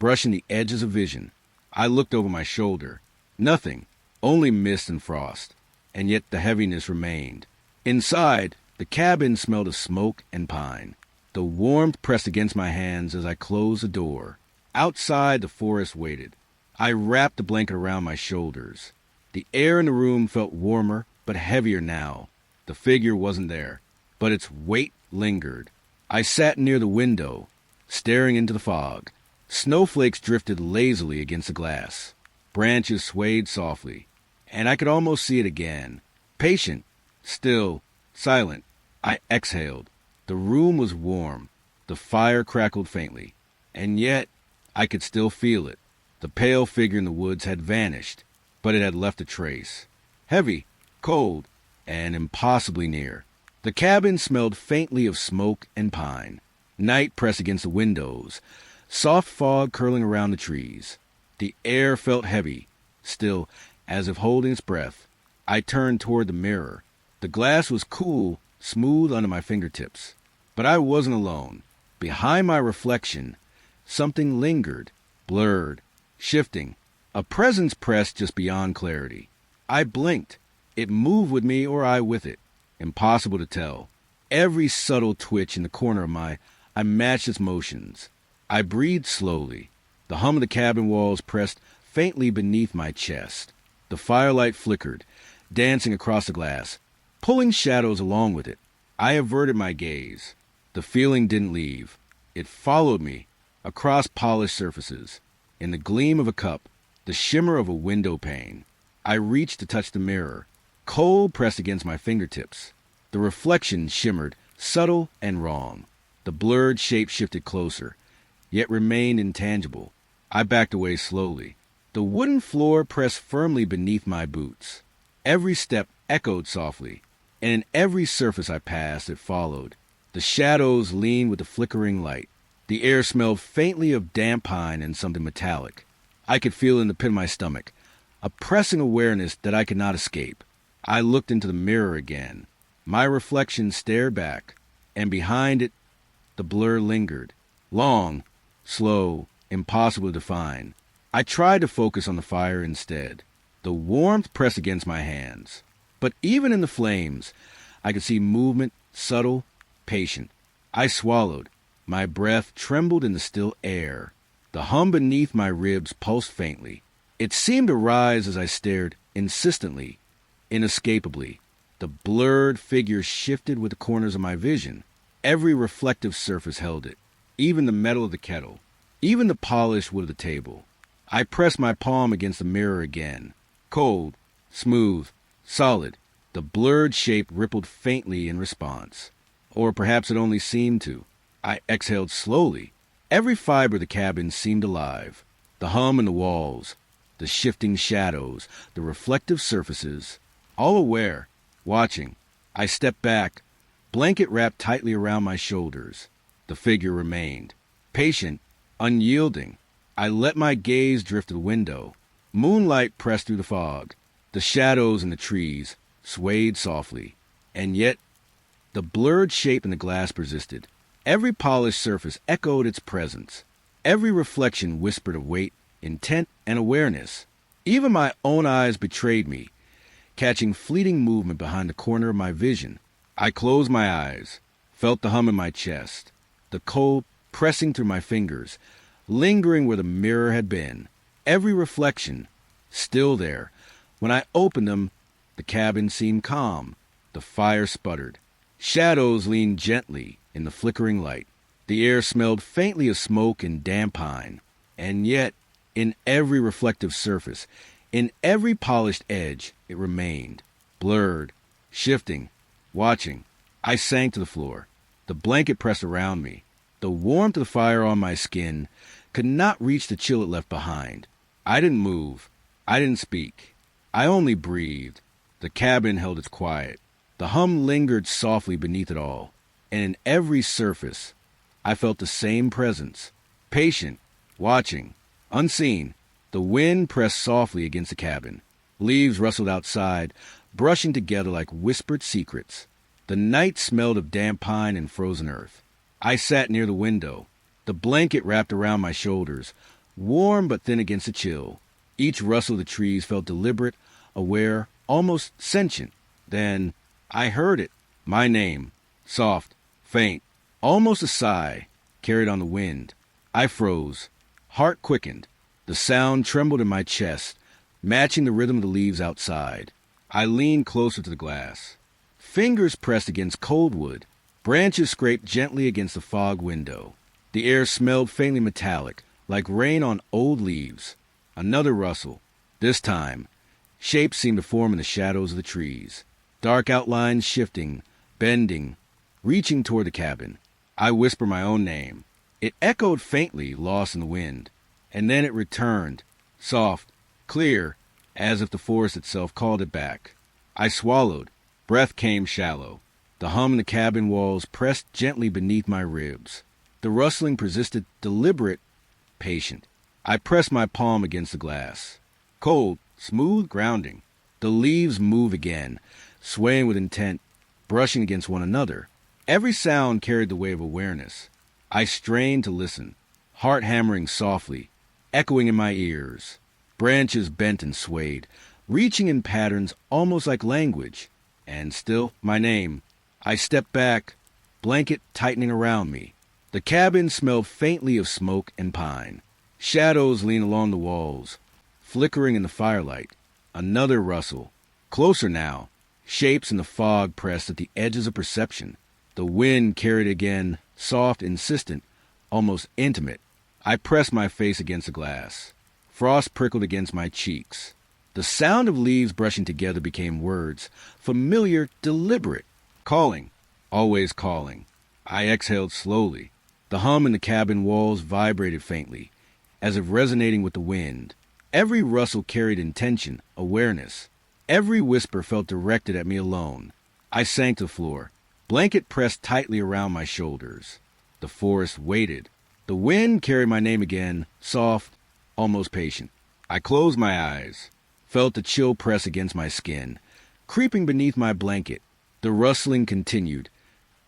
brushing the edges of vision. I looked over my shoulder. Nothing, only mist and frost. And yet the heaviness remained. Inside, the cabin smelled of smoke and pine. The warmth pressed against my hands as I closed the door. Outside, the forest waited. I wrapped the blanket around my shoulders. The air in the room felt warmer, but heavier now. The figure wasn't there, but its weight lingered. I sat near the window, staring into the fog. Snowflakes drifted lazily against the glass. Branches swayed softly, and I could almost see it again. Patient, still, silent. I exhaled. The room was warm. The fire crackled faintly. And yet, I could still feel it. The pale figure in the woods had vanished, but it had left a trace. Heavy, cold, and impossibly near. The cabin smelled faintly of smoke and pine. Night pressed against the windows, soft fog curling around the trees. The air felt heavy, still, as if holding its breath. I turned toward the mirror. The glass was cool, smooth under my fingertips. But I wasn't alone. Behind my reflection, something lingered, blurred, shifting. A presence pressed just beyond clarity. I blinked. It moved with me or I with it. Impossible to tell. Every subtle twitch in the corner of I matched its motions. I breathed slowly. The hum of the cabin walls pressed faintly beneath my chest. The firelight flickered, dancing across the glass, pulling shadows along with it. I averted my gaze. The feeling didn't leave. It followed me, across polished surfaces, in the gleam of a cup, the shimmer of a window pane. I reached to touch the mirror. Cold pressed against my fingertips. The reflection shimmered, subtle and wrong. The blurred shape shifted closer, yet remained intangible. I backed away slowly. The wooden floor pressed firmly beneath my boots. Every step echoed softly, and in every surface I passed it followed. The shadows leaned with the flickering light. The air smelled faintly of damp pine and something metallic. I could feel in the pit of my stomach, a pressing awareness that I could not escape. I looked into the mirror again. My reflection stared back, and behind it, the blur lingered. Long, slow, impossible to define. I tried to focus on the fire instead. The warmth pressed against my hands. But even in the flames, I could see movement, subtle, patient. I swallowed. My breath trembled in the still air. The hum beneath my ribs pulsed faintly. It seemed to rise as I stared, insistently, inescapably. The blurred figure shifted with the corners of my vision. Every reflective surface held it, even the metal of the kettle, even the polished wood of the table. I pressed my palm against the mirror again. Cold, smooth, solid. The blurred shape rippled faintly in response. Or perhaps it only seemed to. I exhaled slowly. Every fiber of the cabin seemed alive. The hum in the walls, the shifting shadows, the reflective surfaces, all aware, watching. I stepped back, blanket wrapped tightly around my shoulders. The figure remained, patient, unyielding. I let my gaze drift to the window. Moonlight pressed through the fog. The shadows in the trees swayed softly. And yet, the blurred shape in the glass persisted. Every polished surface echoed its presence. Every reflection whispered of weight, intent, and awareness. Even my own eyes betrayed me, catching fleeting movement behind the corner of my vision. I closed my eyes, felt the hum in my chest, the cold pressing through my fingers, lingering where the mirror had been. Every reflection, still there. When I opened them, the cabin seemed calm. The fire sputtered. Shadows leaned gently in the flickering light. The air smelled faintly of smoke and damp pine. And yet, in every reflective surface, in every polished edge, it remained, blurred, shifting, watching. I sank to the floor. The blanket pressed around me. The warmth of the fire on my skin could not reach the chill it left behind. I didn't move. I didn't speak. I only breathed. The cabin held its quiet. The hum lingered softly beneath it all. And in every surface, I felt the same presence, patient, watching, unseen. The wind pressed softly against the cabin. Leaves rustled outside, brushing together like whispered secrets. The night smelled of damp pine and frozen earth. I sat near the window, the blanket wrapped around my shoulders, warm but thin against the chill. Each rustle of the trees felt deliberate, aware, almost sentient. Then I heard it. My name. Soft, faint, almost a sigh, carried on the wind. I froze. Heart quickened. The sound trembled in my chest, matching the rhythm of the leaves outside. I leaned closer to the glass. Fingers pressed against cold wood. Branches scraped gently against the fog window. The air smelled faintly metallic, like rain on old leaves. Another rustle. This time, shapes seemed to form in the shadows of the trees. Dark outlines shifting, bending, reaching toward the cabin. I whispered my own name. It echoed faintly, lost in the wind. And then it returned, soft, clear, as if the forest itself called it back. I swallowed. Breath came shallow. The hum in the cabin walls pressed gently beneath my ribs. The rustling persisted, deliberate, patient. I pressed my palm against the glass. Cold, smooth grounding. The leaves move again, swaying with intent, brushing against one another. Every sound carried the weight of awareness. I strained to listen, heart hammering softly, echoing in my ears. Branches bent and swayed, reaching in patterns almost like language. And still, my name. I stepped back, blanket tightening around me. The cabin smelled faintly of smoke and pine. Shadows leaned along the walls, flickering in the firelight. Another rustle. Closer now. Shapes in the fog pressed at the edges of perception. The wind carried again, soft, insistent, almost intimate. I pressed my face against the glass. Frost prickled against my cheeks. The sound of leaves brushing together became words, familiar, deliberate. Calling, always calling. I exhaled slowly. The hum in the cabin walls vibrated faintly, as if resonating with the wind. Every rustle carried intention, awareness. Every whisper felt directed at me alone. I sank to the floor, blanket pressed tightly around my shoulders. The forest waited. The wind carried my name again, soft, almost patient. I closed my eyes, felt the chill press against my skin, creeping beneath my blanket. The rustling continued,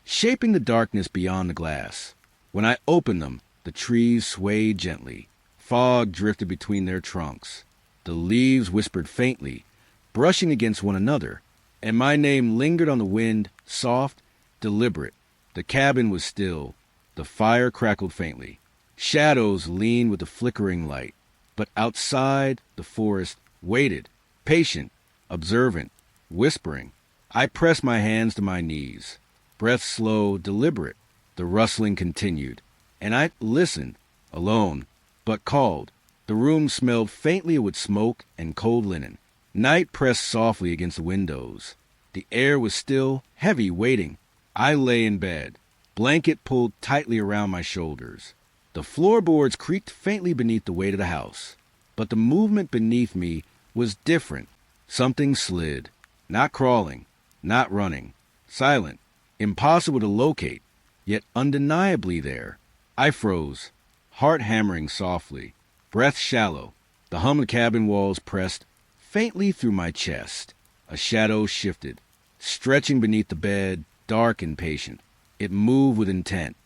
shaping the darkness beyond the glass. When I opened them, the trees swayed gently. Fog drifted between their trunks. The leaves whispered faintly, brushing against one another, and my name lingered on the wind, soft, deliberate. The cabin was still. The fire crackled faintly. Shadows leaned with the flickering light. But outside, the forest waited, patient, observant, whispering. I pressed my hands to my knees, breath slow, deliberate. The rustling continued, and I listened, alone, but called. The room smelled faintly with smoke and cold linen. Night pressed softly against the windows. The air was still, heavy, waiting. I lay in bed, blanket pulled tightly around my shoulders. The floorboards creaked faintly beneath the weight of the house. But the movement beneath me was different. Something slid, not crawling, not running, silent, impossible to locate, yet undeniably there. I froze, heart hammering softly, breath shallow. The hum of cabin walls pressed faintly through my chest. A shadow shifted, stretching beneath the bed, dark and patient. It moved with intent,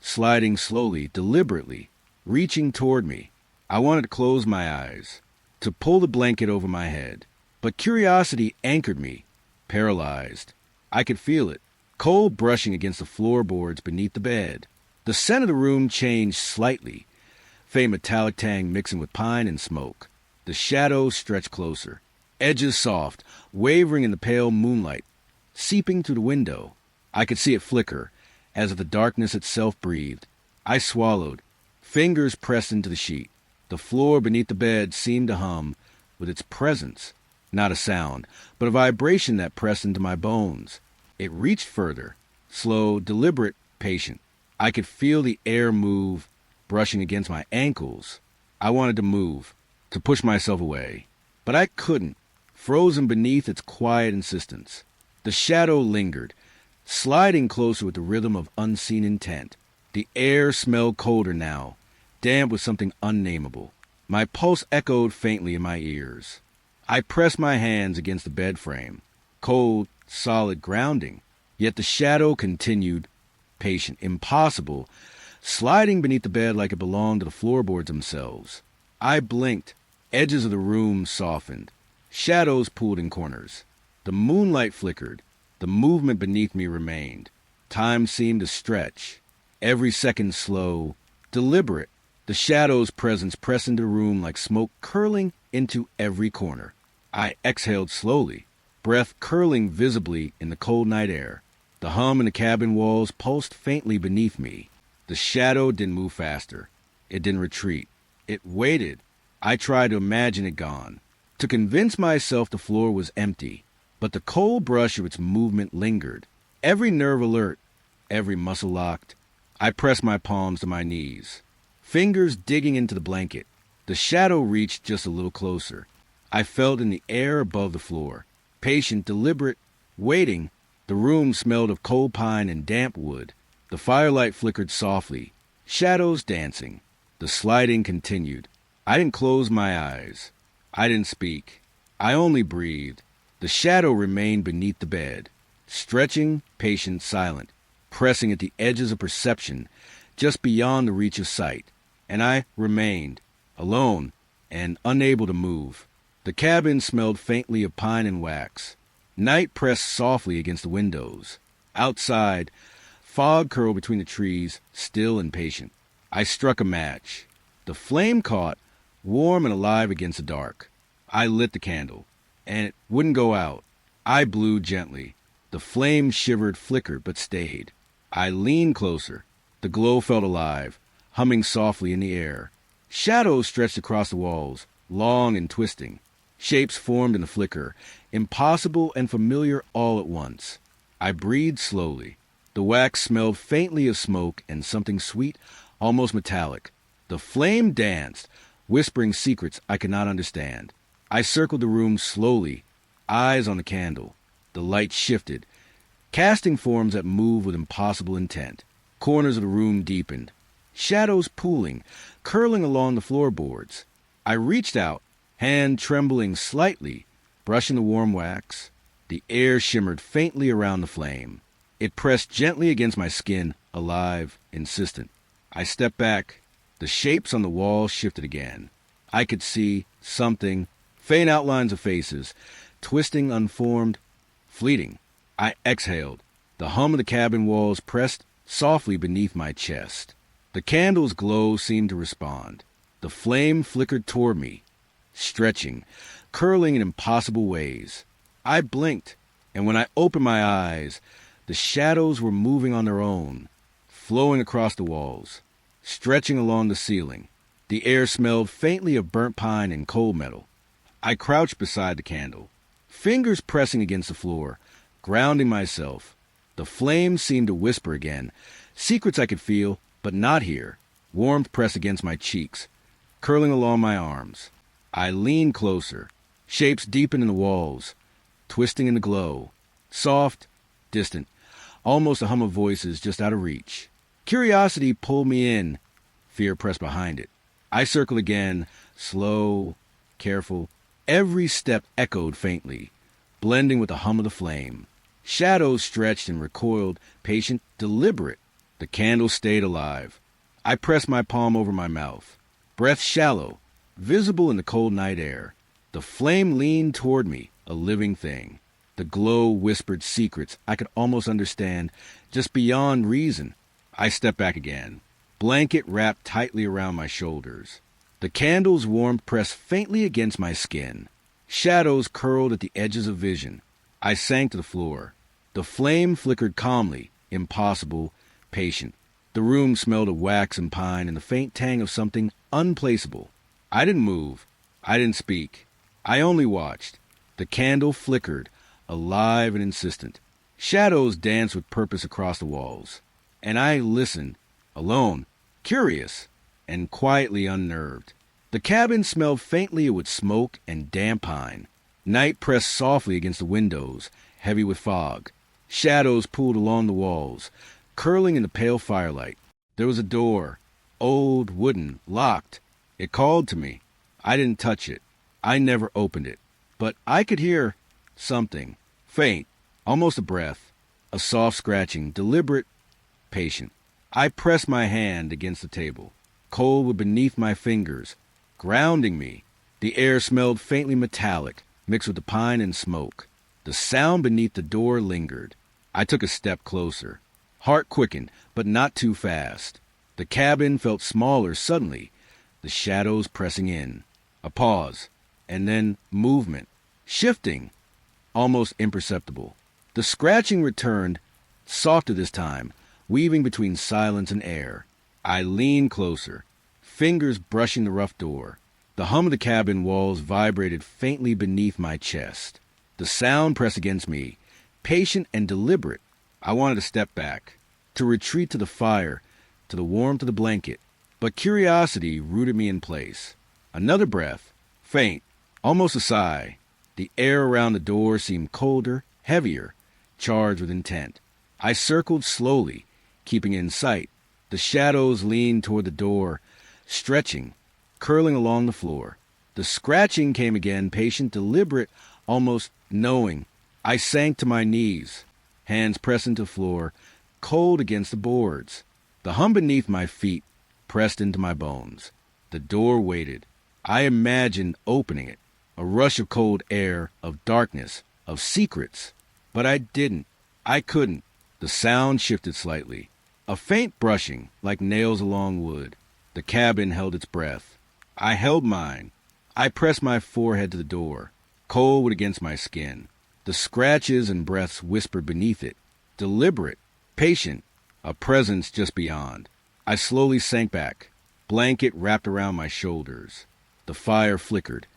sliding slowly, deliberately, reaching toward me. I wanted to close my eyes, to pull the blanket over my head, but curiosity anchored me, paralyzed. I could feel it, cold brushing against the floorboards beneath the bed. The scent of the room changed slightly, faint metallic tang mixing with pine and smoke. The shadows stretched closer, edges soft, wavering in the pale moonlight, seeping through the window. I could see it flicker, as if the darkness itself breathed. I swallowed, fingers pressed into the sheet. The floor beneath the bed seemed to hum with its presence, not a sound, but a vibration that pressed into my bones. It reached further, slow, deliberate, patient. I could feel the air move, brushing against my ankles. I wanted to move, to push myself away, but I couldn't, frozen beneath its quiet insistence. The shadow lingered, sliding closer with the rhythm of unseen intent. The air smelled colder now, damp with something unnameable. My pulse echoed faintly in my ears. I pressed my hands against the bed frame, cold, solid, grounding. Yet the shadow continued, patient, impossible sliding beneath the bed like it belonged to the floorboards themselves. I blinked. Edges of the room softened. Shadows pooled in corners. The moonlight flickered. The movement beneath me remained. Time seemed to stretch. Every second slow, deliberate. The shadow's presence pressed into the room like smoke curling into every corner. I exhaled slowly, breath curling visibly in the cold night air. The hum in the cabin walls pulsed faintly beneath me. The shadow didn't move faster. It didn't retreat. It waited. I tried to imagine it gone, to convince myself the floor was empty, but the cold brush of its movement lingered. Every nerve alert, every muscle locked. I pressed my palms to my knees, fingers digging into the blanket. The shadow reached just a little closer. I felt in the air above the floor, patient, deliberate, waiting. The room smelled of cold pine and damp wood. The firelight flickered softly, shadows dancing. The sliding continued. I didn't close my eyes. I didn't speak. I only breathed. The shadow remained beneath the bed, stretching, patient, silent, pressing at the edges of perception, just beyond the reach of sight. And I remained, alone and unable to move. The cabin smelled faintly of pine and wax. Night pressed softly against the windows. Outside, fog curled between the trees, still and patient. I struck a match. The flame caught, warm and alive against the dark. I lit the candle, and it wouldn't go out. I blew gently. The flame shivered, flickered, but stayed. I leaned closer. The glow felt alive, humming softly in the air. Shadows stretched across the walls, long and twisting. Shapes formed in the flicker, impossible and familiar all at once. I breathed slowly. The wax smelled faintly of smoke and something sweet, almost metallic. The flame danced, whispering secrets I could not understand. I circled the room slowly, eyes on the candle. The light shifted, casting forms that moved with impossible intent. Corners of the room deepened, shadows pooling, curling along the floorboards. I reached out, hand trembling slightly, brushing the warm wax. The air shimmered faintly around the flame. It pressed gently against my skin, alive, insistent. I stepped back. The shapes on the wall shifted again. I could see something, faint outlines of faces, twisting, unformed, fleeting. I exhaled. The hum of the cabin walls pressed softly beneath my chest. The candle's glow seemed to respond. The flame flickered toward me, stretching, curling in impossible ways. I blinked, and when I opened my eyes, the shadows were moving on their own, flowing across the walls, stretching along the ceiling. The air smelled faintly of burnt pine and cold metal. I crouched beside the candle, fingers pressing against the floor, grounding myself. The flame seemed to whisper again, secrets I could feel, but not hear. Warmth pressed against my cheeks, curling along my arms. I leaned closer. Shapes deepened in the walls, twisting in the glow. Soft, distant, almost a hum of voices just out of reach. Curiosity pulled me in. Fear pressed behind it. I circled again, slow, careful. Every step echoed faintly, blending with the hum of the flame. Shadows stretched and recoiled, patient, deliberate. The candle stayed alive. I pressed my palm over my mouth. Breath shallow, visible in the cold night air. The flame leaned toward me, a living thing. The glow whispered secrets I could almost understand, just beyond reason. I stepped back again, blanket wrapped tightly around my shoulders. The candle's warmth pressed faintly against my skin. Shadows curled at the edges of vision. I sank to the floor. The flame flickered calmly, impossible, patient. The room smelled of wax and pine and the faint tang of something unplaceable. I didn't move. I didn't speak. I only watched. The candle flickered, alive and insistent. Shadows danced with purpose across the walls. And I listened, alone, curious, and quietly unnerved. The cabin smelled faintly with smoke and damp pine. Night pressed softly against the windows, heavy with fog. Shadows pooled along the walls, curling in the pale firelight. There was a door, old, wooden, locked. It called to me. I didn't touch it. I never opened it. But I could hear something, faint, almost a breath, a soft scratching, deliberate, patient. I pressed my hand against the table. Cold was beneath my fingers, grounding me. The air smelled faintly metallic, mixed with the pine and smoke. The sound beneath the door lingered. I took a step closer. Heart quickened, but not too fast. The cabin felt smaller suddenly, the shadows pressing in. A pause, and then movement, shifting, almost imperceptible. The scratching returned, softer this time, weaving between silence and air. I leaned closer, fingers brushing the rough door. The hum of the cabin walls vibrated faintly beneath my chest. The sound pressed against me, patient and deliberate. I wanted to step back, to retreat to the fire, to the warmth of the blanket, but curiosity rooted me in place. Another breath, faint, almost a sigh. The air around the door seemed colder, heavier, charged with intent. I circled slowly, keeping in sight. The shadows leaned toward the door, stretching, curling along the floor. The scratching came again, patient, deliberate, almost knowing. I sank to my knees, hands pressed into the floor, cold against the boards. The hum beneath my feet pressed into my bones. The door waited. I imagined opening it, a rush of cold air, of darkness, of secrets. But I didn't. I couldn't. The sound shifted slightly. A faint brushing, like nails along wood. The cabin held its breath. I held mine. I pressed my forehead to the door, cold against my skin. The scratches and breaths whispered beneath it, deliberate, patient, a presence just beyond. I slowly sank back, blanket wrapped around my shoulders. The fire flickered,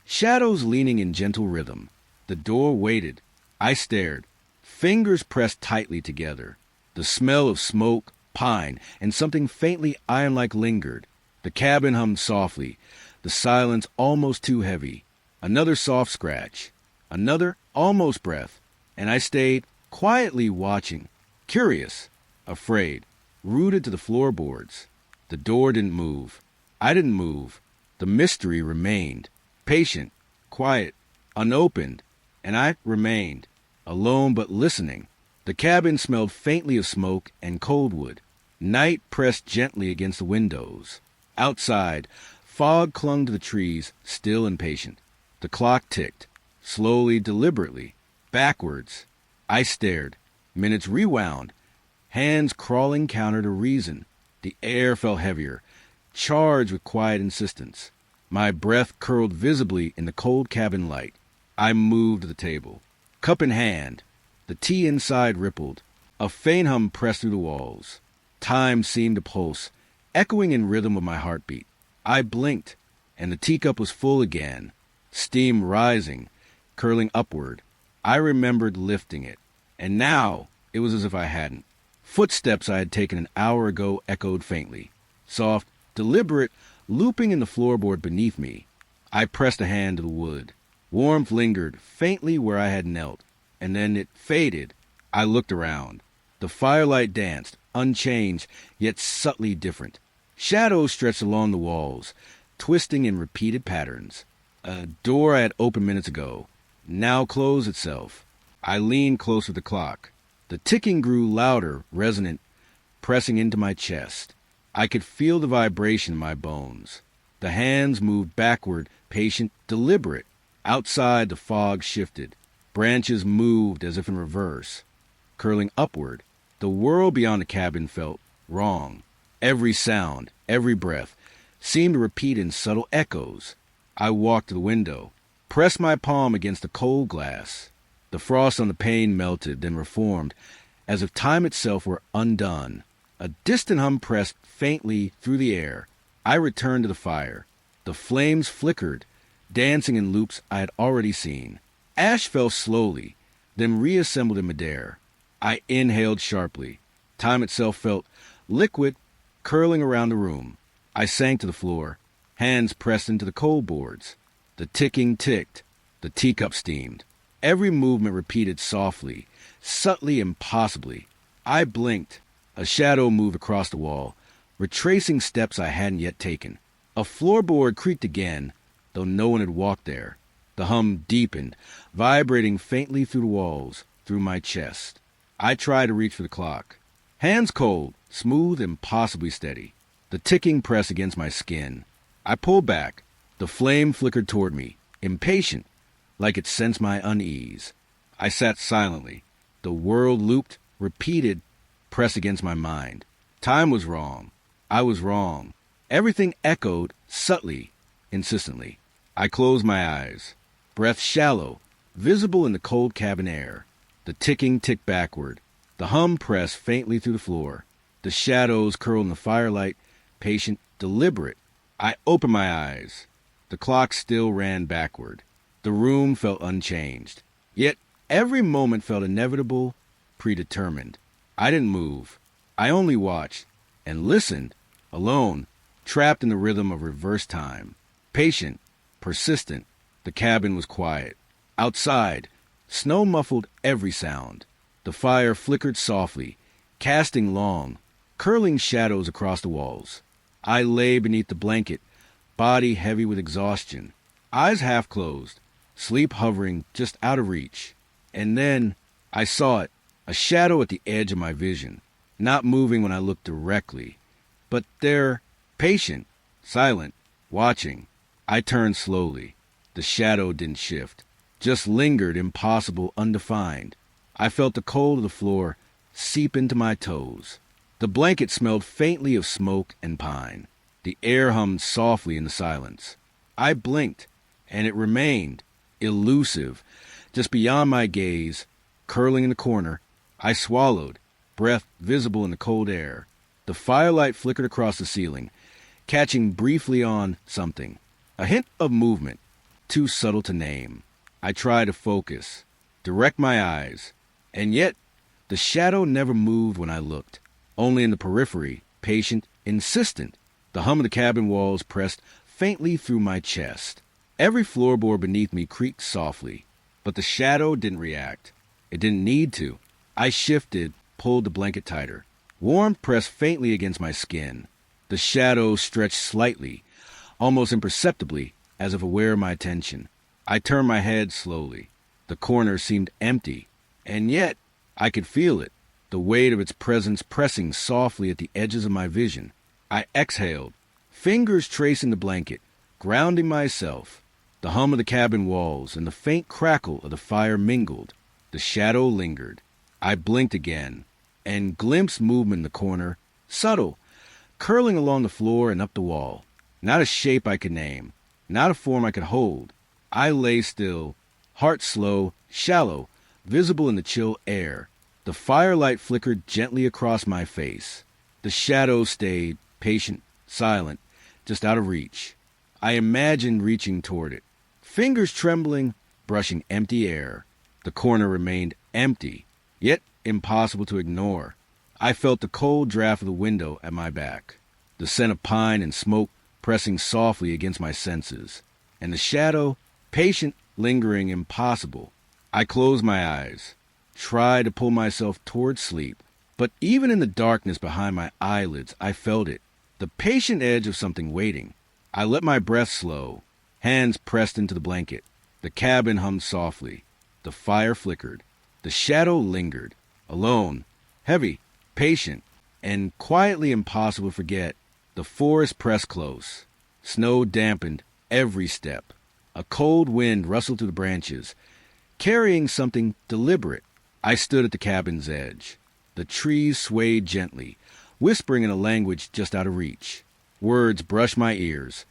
shadows leaning in gentle rhythm. The door waited. I stared, fingers pressed tightly together. The smell of smoke, pine, and something faintly iron-like lingered. The cabin hummed softly, the silence almost too heavy. Another soft scratch, another almost breath, and I stayed quietly watching, curious, afraid, rooted to the floorboards. The door didn't move. I didn't move. The mystery remained, patient, quiet, unopened, and I remained, alone but listening. The cabin smelled faintly of smoke and cold wood. Night pressed gently against the windows. Outside, fog clung to the trees, still and patient. The clock ticked, slowly, deliberately, backwards. I stared. Minutes rewound, hands crawling counter to reason. The air felt heavier, charged with quiet insistence. My breath curled visibly in the cold cabin light. I moved to the table, cup in hand. The tea inside rippled. A faint hum pressed through the walls. Time seemed to pulse, echoing in rhythm with my heartbeat. I blinked, and the teacup was full again, steam rising, curling upward. I remembered lifting it, and now it was as if I hadn't. Footsteps I had taken an hour ago echoed faintly, soft, deliberate, looping in the floorboard beneath me. I pressed a hand to the wood. Warmth lingered faintly where I had knelt, and then it faded. I looked around. The firelight danced, unchanged, yet subtly different. Shadows stretched along the walls, twisting in repeated patterns. A door I had opened minutes ago now closed itself. I leaned closer to the clock. The ticking grew louder, resonant, pressing into my chest. I could feel the vibration in my bones. The hands moved backward, patient, deliberate. Outside, the fog shifted. Branches moved as if in reverse, curling upward. The world beyond the cabin felt wrong. Every sound, every breath, seemed to repeat in subtle echoes. I walked to the window, pressed my palm against the cold glass. The frost on the pane melted, then reformed, as if time itself were undone. A distant hum pressed faintly through the air. I returned to the fire. The flames flickered, dancing in loops I had already seen. Ash fell slowly, then reassembled in midair. I inhaled sharply. Time itself felt liquid, curling around the room. I sank to the floor, hands pressed into the cold boards. The ticking ticked. The teacup steamed. Every movement repeated softly, subtly, impossibly. I blinked. A shadow moved across the wall, retracing steps I hadn't yet taken. A floorboard creaked again, though no one had walked there. The hum deepened, vibrating faintly through the walls, through my chest. I tried to reach for the clock. Hands cold, smooth, impossibly steady. The ticking pressed against my skin. I pulled back. The flame flickered toward me, impatient, like it sensed my unease. I sat silently. The world looped, repeated, pressed against my mind. Time was wrong. I was wrong. Everything echoed, subtly, insistently. I closed my eyes. Breath shallow, visible in the cold cabin air. The ticking ticked backward. The hum pressed faintly through the floor. The shadows curled in the firelight, patient, deliberate. I opened my eyes. The clock still ran backward. The room felt unchanged. Yet every moment felt inevitable, predetermined. I didn't move. I only watched and listened, alone, trapped in the rhythm of reverse time. Patient, persistent, the cabin was quiet. Outside, snow muffled every sound. The fire flickered softly, casting long, curling shadows across the walls. I lay beneath the blanket, body heavy with exhaustion, eyes half closed, sleep hovering just out of reach. And then I saw it, a shadow at the edge of my vision, not moving when I looked directly, but there, patient, silent, watching. I turned slowly. The shadow didn't shift, just lingered, impossible, undefined. I felt the cold of the floor seep into my toes. The blanket smelled faintly of smoke and pine. The air hummed softly in the silence. I blinked, and it remained, elusive, just beyond my gaze, curling in the corner. I swallowed, breath visible in the cold air. The firelight flickered across the ceiling, catching briefly on something. A hint of movement, too subtle to name. I tried to focus, direct my eyes, and yet the shadow never moved when I looked. Only in the periphery, patient, insistent. The hum of the cabin walls pressed faintly through my chest. Every floorboard beneath me creaked softly, but the shadow didn't react. It didn't need to. I shifted, pulled the blanket tighter. Warmth pressed faintly against my skin. The shadow stretched slightly, almost imperceptibly, as if aware of my attention. I turned my head slowly. The corner seemed empty, and yet I could feel it, the weight of its presence pressing softly at the edges of my vision. I exhaled, fingers tracing the blanket, grounding myself. The hum of the cabin walls and the faint crackle of the fire mingled. The shadow lingered. I blinked again, and glimpsed movement in the corner, subtle, curling along the floor and up the wall. Not a shape I could name, not a form I could hold. I lay still, heart slow, shallow, visible in the chill air. The firelight flickered gently across my face. The shadow stayed, patient, silent, just out of reach. I imagined reaching toward it, fingers trembling, brushing empty air. The corner remained empty, yet impossible to ignore. I felt the cold draft of the window at my back, the scent of pine and smoke pressing softly against my senses, and the shadow, patient, lingering, impossible. I closed my eyes, tried to pull myself toward sleep, but even in the darkness behind my eyelids, I felt it, the patient edge of something waiting. I let my breath slow, hands pressed into the blanket. The cabin hummed softly. The fire flickered. The shadow lingered, alone, heavy, patient, and quietly impossible to forget. The forest pressed close. Snow dampened every step. A cold wind rustled through the branches, carrying something deliberate. I stood at the cabin's edge. The trees swayed gently, whispering in a language just out of reach. Words brushed my ears,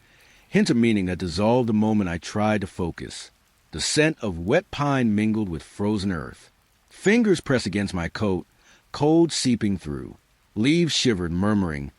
hint of meaning that dissolved the moment I tried to focus. The scent of wet pine mingled with frozen earth. Fingers pressed against my coat, cold seeping through. Leaves shivered, murmuring,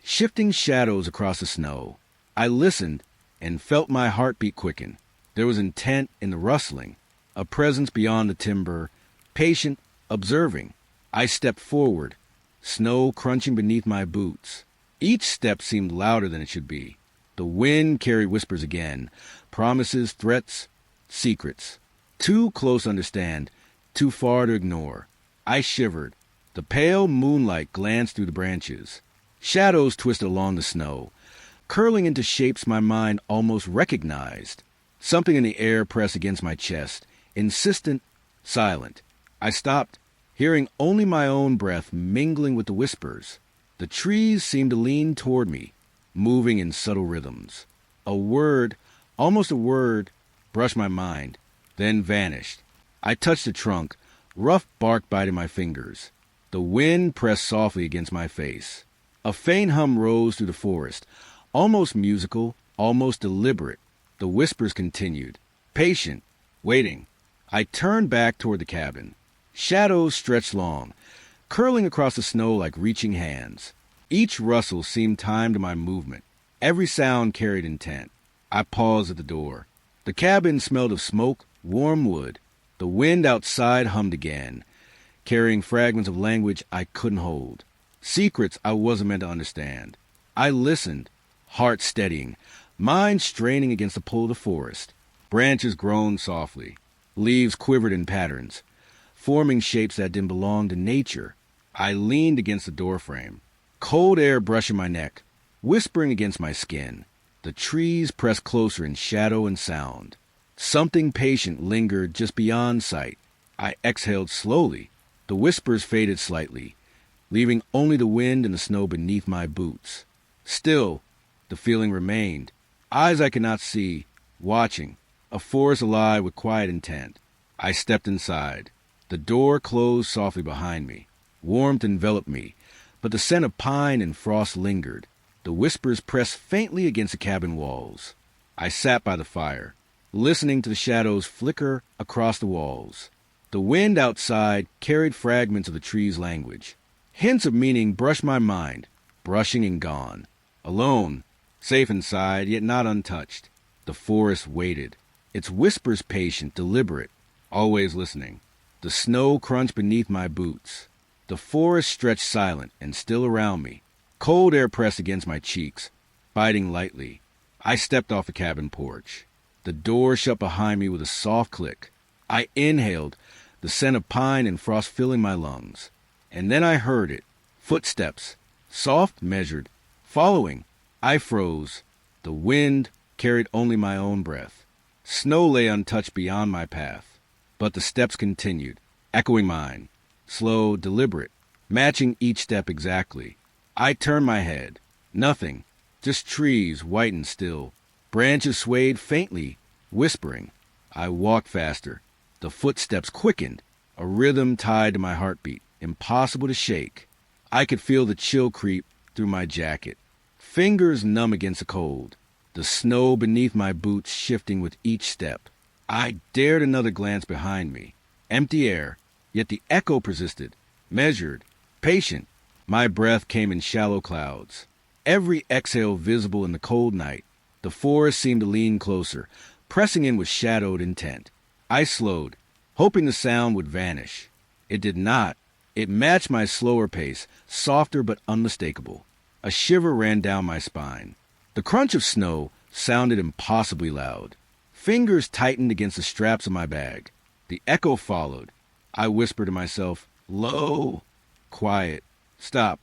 shifting shadows across the snow. I listened and felt my heartbeat quicken. There was intent in the rustling, a presence beyond the timber, patient, observing. I stepped forward, snow crunching beneath my boots. Each step seemed louder than it should be. The wind carried whispers again, promises, threats, secrets. Too close to understand, too far to ignore. I shivered. The pale moonlight glanced through the branches. Shadows twisted along the snow, curling into shapes my mind almost recognized. Something in the air pressed against my chest, insistent, silent. I stopped, hearing only my own breath mingling with the whispers. The trees seemed to lean toward me, moving in subtle rhythms. A word, almost a word, brushed my mind, then vanished. I touched the trunk, rough bark biting my fingers. The wind pressed softly against my face. A faint hum rose through the forest, almost musical, almost deliberate. The whispers continued, patient, waiting. I turned back toward the cabin. Shadows stretched long, curling across the snow like reaching hands. Each rustle seemed timed to my movement. Every sound carried intent. I paused at the door. The cabin smelled of smoke, warm wood. The wind outside hummed again, carrying fragments of language I couldn't hold. Secrets I wasn't meant to understand. I listened, heart steadying, mind straining against the pull of the forest. Branches groaned softly. Leaves quivered in patterns, forming shapes that didn't belong to nature. I leaned against the doorframe, cold air brushing my neck, whispering against my skin. The trees pressed closer in shadow and sound. Something patient lingered just beyond sight. I exhaled slowly. The whispers faded slightly, leaving only the wind and the snow beneath my boots. Still, the feeling remained. Eyes I could not see, watching, a forest alive with quiet intent. I stepped inside. The door closed softly behind me. Warmth enveloped me, but the scent of pine and frost lingered. The whispers pressed faintly against the cabin walls. I sat by the fire, listening to the shadows flicker across the walls. The wind outside carried fragments of the tree's language. Hints of meaning brushed my mind, brushing and gone. Alone, safe inside, yet not untouched. The forest waited, its whispers patient, deliberate, always listening. The snow crunched beneath my boots. The forest stretched silent and still around me. Cold air pressed against my cheeks, biting lightly. I stepped off the cabin porch. The door shut behind me with a soft click. I inhaled, the scent of pine and frost filling my lungs. And then I heard it. Footsteps, soft, measured, following. I froze. The wind carried only my own breath. Snow lay untouched beyond my path. But the steps continued, echoing mine. Slow, deliberate, matching each step exactly. I turned my head. Nothing. Just trees, white and still. Branches swayed faintly, whispering. I walked faster. The footsteps quickened, a rhythm tied to my heartbeat, impossible to shake. I could feel the chill creep through my jacket. Fingers numb against the cold. The snow beneath my boots shifting with each step. I dared another glance behind me. Empty air, yet the echo persisted, measured, patient. My breath came in shallow clouds. Every exhale visible in the cold night. The forest seemed to lean closer, pressing in with shadowed intent. I slowed, hoping the sound would vanish. It did not. It matched my slower pace, softer but unmistakable. A shiver ran down my spine. The crunch of snow sounded impossibly loud. Fingers tightened against the straps of my bag. The echo followed. I whispered to myself, low, quiet, stop.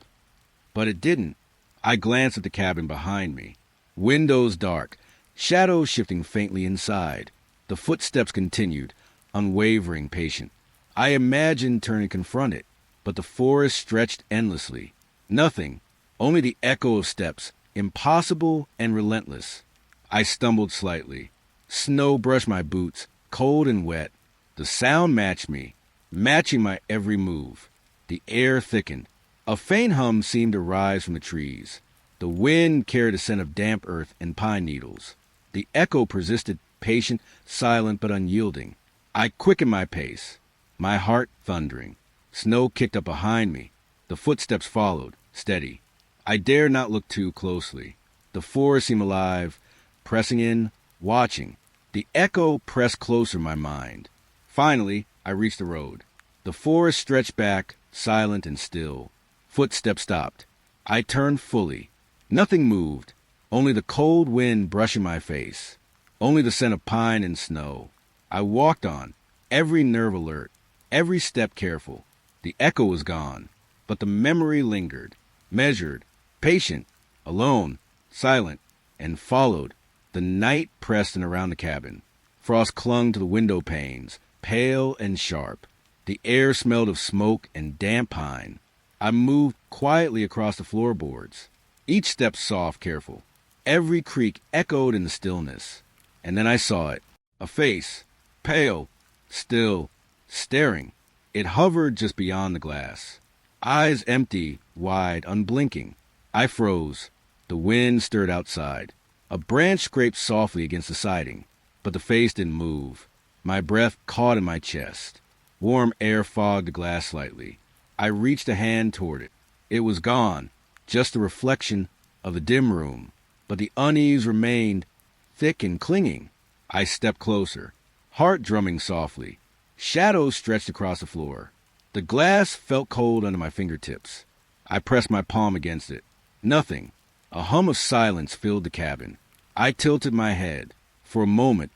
But it didn't. I glanced at the cabin behind me. Windows dark, shadows shifting faintly inside. The footsteps continued, unwavering, patient. I imagined turning to confront it, but the forest stretched endlessly. Nothing, only the echo of steps, impossible and relentless. I stumbled slightly. Snow brushed my boots, cold and wet. The sound matched me, matching my every move. The air thickened. A faint hum seemed to rise from the trees. The wind carried a scent of damp earth and pine needles. The echo persisted, patient, silent, but unyielding. I quickened my pace, my heart thundering. Snow kicked up behind me. The footsteps followed, steady. I dared not look too closely. The forest seemed alive, pressing in, watching. The echo pressed closer in my mind. Finally, I reached the road. The forest stretched back, silent and still. Footsteps stopped. I turned fully. Nothing moved, only the cold wind brushing my face, only the scent of pine and snow. I walked on, every nerve alert, every step careful. The echo was gone, but the memory lingered, measured, patient, alone, silent, and followed. The night pressed in around the cabin. Frost clung to the window panes, pale and sharp. The air smelled of smoke and damp pine. I moved quietly across the floorboards, each step soft, careful. Every creak echoed in the stillness. And then I saw it. A face, pale, still, staring. It hovered just beyond the glass. Eyes empty, wide, unblinking. I froze. The wind stirred outside. A branch scraped softly against the siding, but the face didn't move. My breath caught in my chest. Warm air fogged the glass slightly. I reached a hand toward it. It was gone, just a reflection of the dim room, but the unease remained, thick and clinging. I stepped closer, heart drumming softly. Shadows stretched across the floor. The glass felt cold under my fingertips. I pressed my palm against it. Nothing. A hum of silence filled the cabin. I tilted my head. For a moment,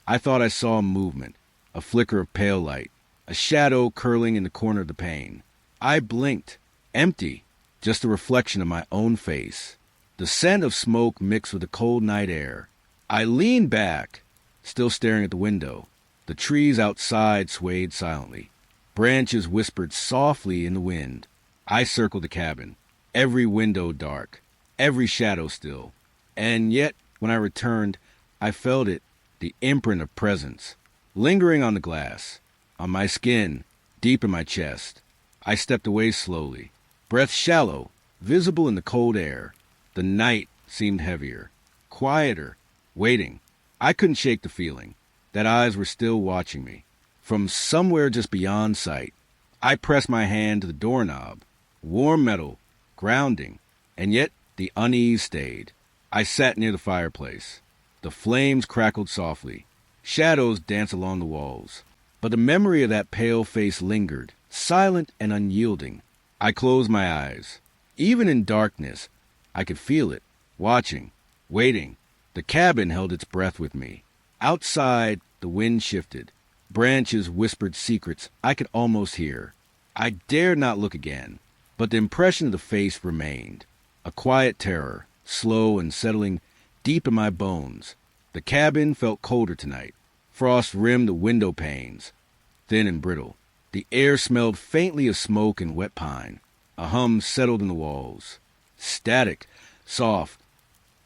I thought I saw movement, a flicker of pale light, a shadow curling in the corner of the pane. I blinked. Empty. Just a reflection of my own face. The scent of smoke mixed with the cold night air. I leaned back, still staring at the window. The trees outside swayed silently. Branches whispered softly in the wind. I circled the cabin, every window dark, every shadow still. And yet, when I returned, I felt it, the imprint of presence, lingering on the glass, on my skin, deep in my chest. I stepped away slowly, breath shallow, visible in the cold air. The night seemed heavier, quieter, waiting. I couldn't shake the feeling that eyes were still watching me. From somewhere just beyond sight, I pressed my hand to the doorknob. Warm metal, grounding, and yet the unease stayed. I sat near the fireplace. The flames crackled softly. Shadows danced along the walls. But the memory of that pale face lingered, silent and unyielding. I closed my eyes. Even in darkness, I could feel it, watching, waiting. The cabin held its breath with me. Outside, the wind shifted. Branches whispered secrets I could almost hear. I dared not look again, but the impression of the face remained. A quiet terror, slow and settling deep in my bones. The cabin felt colder tonight. Frost rimmed the window panes, thin and brittle. The air smelled faintly of smoke and wet pine. A hum settled in the walls. Static, soft,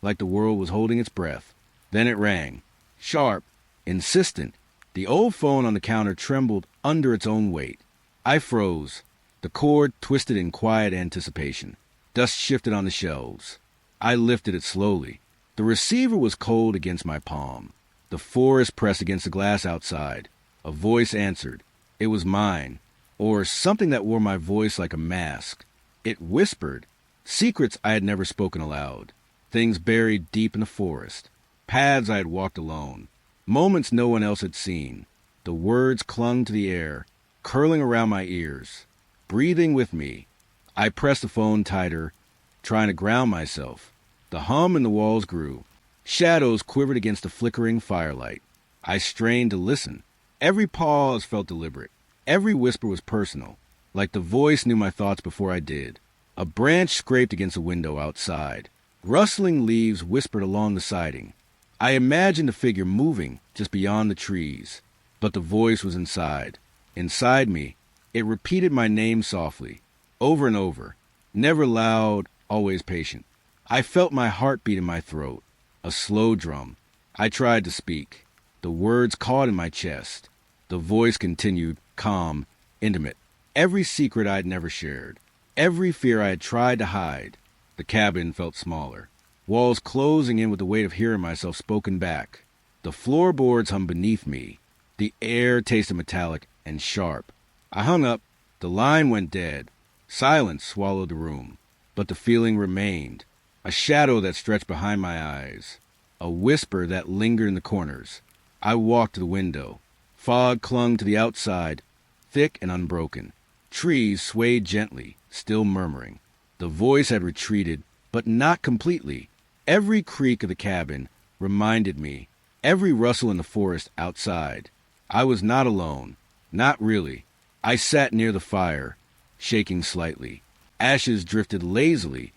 like the world was holding its breath. Then it rang, sharp, insistent. The old phone on the counter trembled under its own weight. I froze. The cord twisted in quiet anticipation. Dust shifted on the shelves. I lifted it slowly. The receiver was cold against my palm. The forest pressed against the glass outside. A voice answered. It was mine, or something that wore my voice like a mask. It whispered. Secrets I had never spoken aloud. Things buried deep in the forest. Paths I had walked alone. Moments no one else had seen. The words clung to the air, curling around my ears, breathing with me. I pressed the phone tighter, trying to ground myself. The hum in the walls grew. Shadows quivered against the flickering firelight. I strained to listen. Every pause felt deliberate. Every whisper was personal, like the voice knew my thoughts before I did. A branch scraped against a window outside. Rustling leaves whispered along the siding. I imagined a figure moving just beyond the trees, but the voice was inside. Inside me, it repeated my name softly, over and over, never loud, always patient. I felt my heartbeat in my throat, a slow drum. I tried to speak. The words caught in my chest. The voice continued, calm, intimate. Every secret I had never shared, every fear I had tried to hide. The cabin felt smaller, walls closing in with the weight of hearing myself spoken back. The floorboards hummed beneath me. The air tasted metallic and sharp. I hung up. The line went dead. Silence swallowed the room. But the feeling remained. A shadow that stretched behind my eyes. A whisper that lingered in the corners. I walked to the window. Fog clung to the outside, thick and unbroken. Trees swayed gently, still murmuring. The voice had retreated, but not completely. Every creak of the cabin reminded me, every rustle in the forest outside. I was not alone. Not really. I sat near the fire, shaking slightly. Ashes drifted lazily,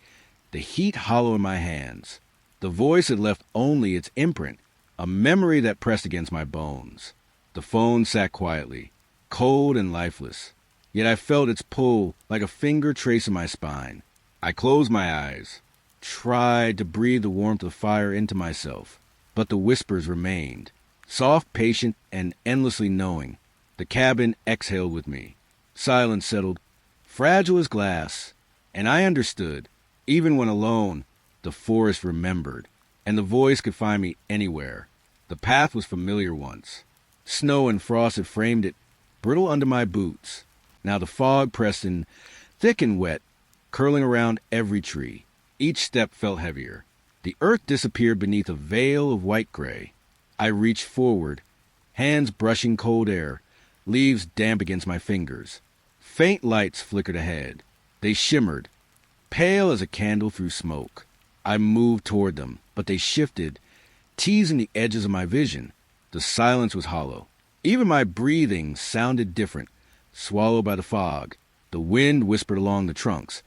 the heat hollow in my hands. The voice had left only its imprint, a memory that pressed against my bones. The phone sat quietly. cold and lifeless. Yet I felt its pull like a finger tracing my spine. I closed my eyes, tried to breathe the warmth of fire into myself, but the whispers remained, soft, patient, and endlessly knowing. The cabin exhaled with me. Silence settled, fragile as glass, and I understood. Even when alone, the forest remembered, and the voice could find me anywhere. The path was familiar once. Snow and frost had framed it, brittle under my boots. Now the fog pressed in, thick and wet, curling around every tree. Each step felt heavier. The earth disappeared beneath a veil of white gray. I reached forward, hands brushing cold air, leaves damp against my fingers. Faint lights flickered ahead. They shimmered, pale as a candle through smoke. I moved toward them, but they shifted, teasing the edges of my vision. The silence was hollow. Even my breathing sounded different, swallowed by the fog. The wind whispered along the trunks,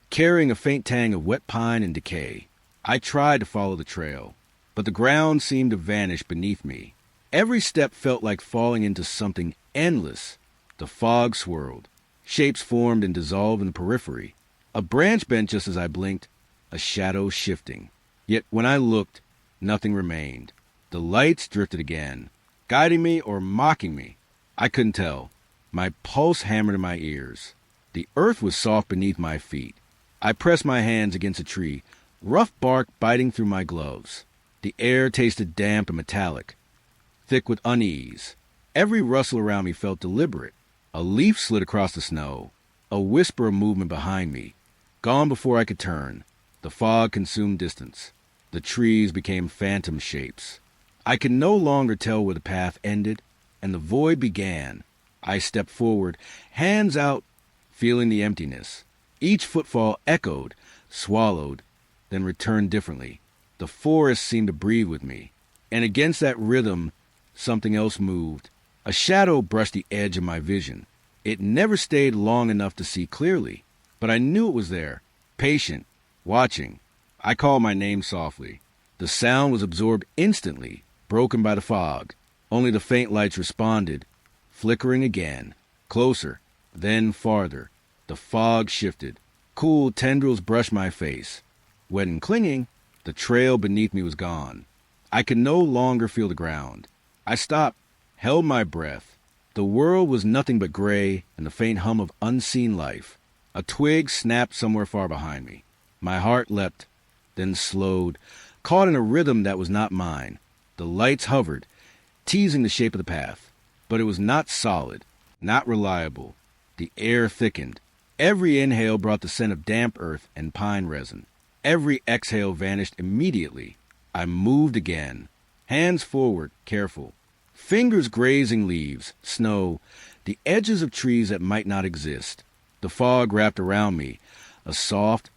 carrying a faint tang of wet pine and decay. I tried to follow the trail, but the ground seemed to vanish beneath me. Every step felt like falling into something endless. The fog swirled. Shapes formed and dissolved in the periphery. A branch bent just as I blinked, a shadow shifting. Yet when I looked, nothing remained. The lights drifted again, guiding me or mocking me. I couldn't tell. My pulse hammered in my ears. The earth was soft beneath my feet. I pressed my hands against a tree, rough bark biting through my gloves. The air tasted damp and metallic, thick with unease. Every rustle around me felt deliberate. A leaf slid across the snow, a whisper of movement behind me. Gone before I could turn. The fog consumed distance. The trees became phantom shapes. I could no longer tell where the path ended, and the void began. I stepped forward, hands out, feeling the emptiness. Each footfall echoed, swallowed, then returned differently. The forest seemed to breathe with me, and against that rhythm, something else moved. A shadow brushed the edge of my vision. It never stayed long enough to see clearly, but I knew it was there, patient, watching. I called my name softly. The sound was absorbed instantly, broken by the fog. Only the faint lights responded, flickering again, closer, then farther. The fog shifted. Cool tendrils brushed my face. Wet and clinging, the trail beneath me was gone. I could no longer feel the ground. I stopped, held my breath. The world was nothing but gray and the faint hum of unseen life. A twig snapped somewhere far behind me. My heart leapt, then slowed, caught in a rhythm that was not mine. The lights hovered, teasing the shape of the path. But it was not solid, not reliable. The air thickened. Every inhale brought the scent of damp earth and pine resin. Every exhale vanished immediately. I moved again, hands forward, careful. Fingers grazing leaves, snow, the edges of trees that might not exist. The fog wrapped around me, a soft,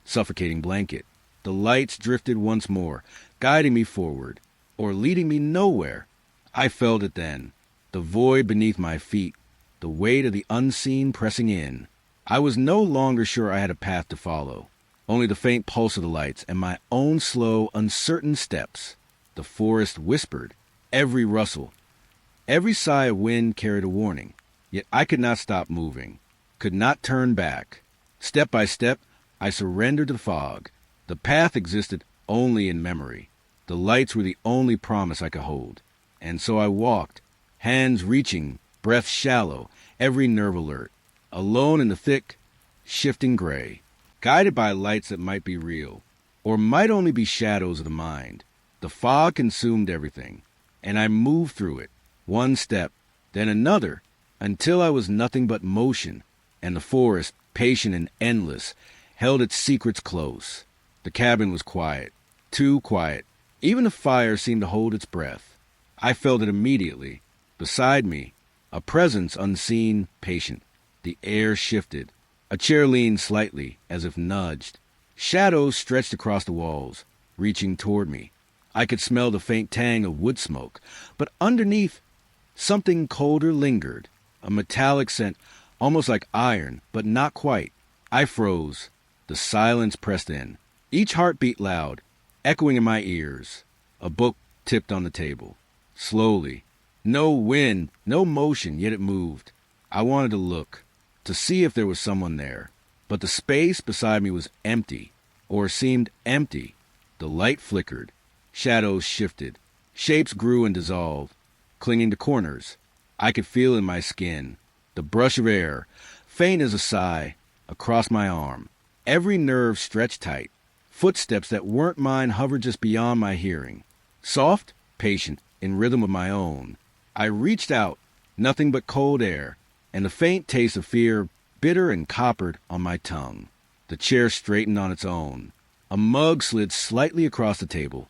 suffocating blanket. The lights drifted once more, guiding me forward, or leading me nowhere. I felt it then, the void beneath my feet, the weight of the unseen pressing in. I was no longer sure I had a path to follow, only the faint pulse of the lights and my own slow, uncertain steps. The forest whispered, every rustle, every sigh of wind carried a warning. Yet I could not stop moving, could not turn back. Step by step, I surrendered to the fog. The path existed only in memory. The lights were the only promise I could hold. And so I walked, hands reaching, breath shallow, every nerve alert, alone in the thick, shifting gray, guided by lights that might be real, or might only be shadows of the mind. The fog consumed everything, and I moved through it, one step, then another, until I was nothing but motion, and the forest, patient and endless, held its secrets close. The cabin was quiet, too quiet. Even the fire seemed to hold its breath. I felt it immediately. Beside me, a presence unseen, patient. The air shifted. A chair leaned slightly, as if nudged. Shadows stretched across the walls, reaching toward me. I could smell the faint tang of wood smoke, but underneath, something colder lingered, a metallic scent, almost like iron, but not quite. I froze. The silence pressed in, each heartbeat loud, echoing in my ears. A book tipped on the table. Slowly, No wind, no motion, yet it moved. I wanted to look, to see if there was someone there. But the space beside me was empty, or seemed empty. The light flickered. Shadows shifted. Shapes grew and dissolved, clinging to corners. I could feel in my skin the brush of air, faint as a sigh, across my arm. Every nerve stretched tight. Footsteps that weren't mine hovered just beyond my hearing. Soft, patient, in rhythm of my own. I reached out, nothing but cold air, and the faint taste of fear, bitter and coppered, on my tongue. The chair straightened on its own. A mug slid slightly across the table,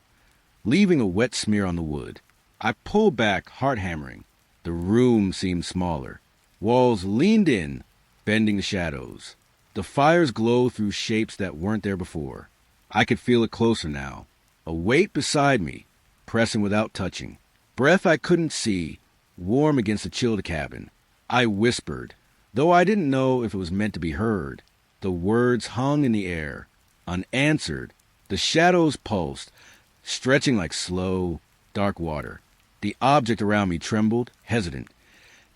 leaving a wet smear on the wood. I pulled back, heart hammering. The room seemed smaller. Walls leaned in, bending the shadows. The fires glowed through shapes that weren't there before. I could feel it closer now. A weight beside me, pressing without touching. Breath I couldn't see, warm against the chill of the cabin. I whispered, though I didn't know if it was meant to be heard. The words hung in the air, unanswered. The shadows pulsed, stretching like slow, dark water. The object around me trembled, hesitant,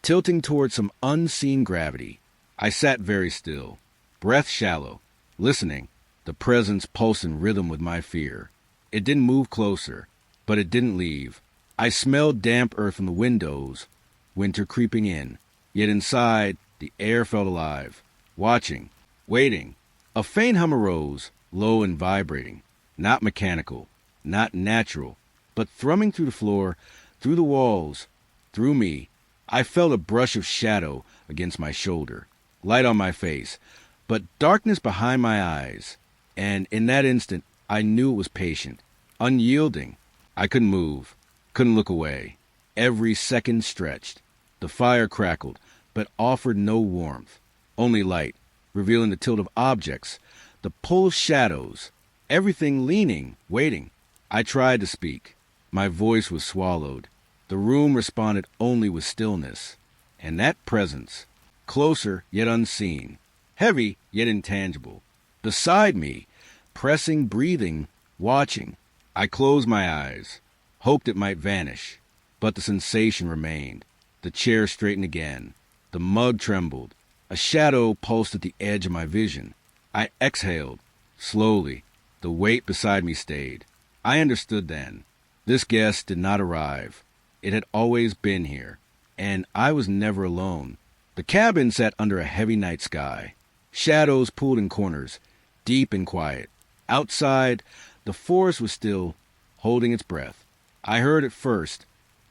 tilting toward some unseen gravity. I sat very still, breath shallow, listening. The presence pulsed in rhythm with my fear. It didn't move closer, but it didn't leave. I smelled damp earth from the windows, winter creeping in. Yet inside, the air felt alive, watching, waiting. A faint hum arose, low and vibrating, not mechanical, not natural, but thrumming through the floor, through the walls, through me. I felt a brush of shadow against my shoulder, light on my face, but darkness behind my eyes. And in that instant, I knew it was patient, unyielding. I couldn't move, couldn't look away. Every second stretched. The fire crackled, but offered no warmth, only light, revealing the tilt of objects, the pull of shadows, everything leaning, waiting. I tried to speak. My voice was swallowed. The room responded only with stillness. And that presence, closer yet unseen, heavy yet intangible, beside me, pressing, breathing, watching. I closed my eyes, hoped it might vanish, but the sensation remained. The chair straightened again. The mug trembled. A shadow pulsed at the edge of my vision. I exhaled, slowly. The weight beside me stayed. I understood then. This guest did not arrive. It had always been here, and I was never alone. The cabin sat under a heavy night sky. Shadows pooled in corners, deep and quiet. Outside, the forest was still, holding its breath. I heard it first.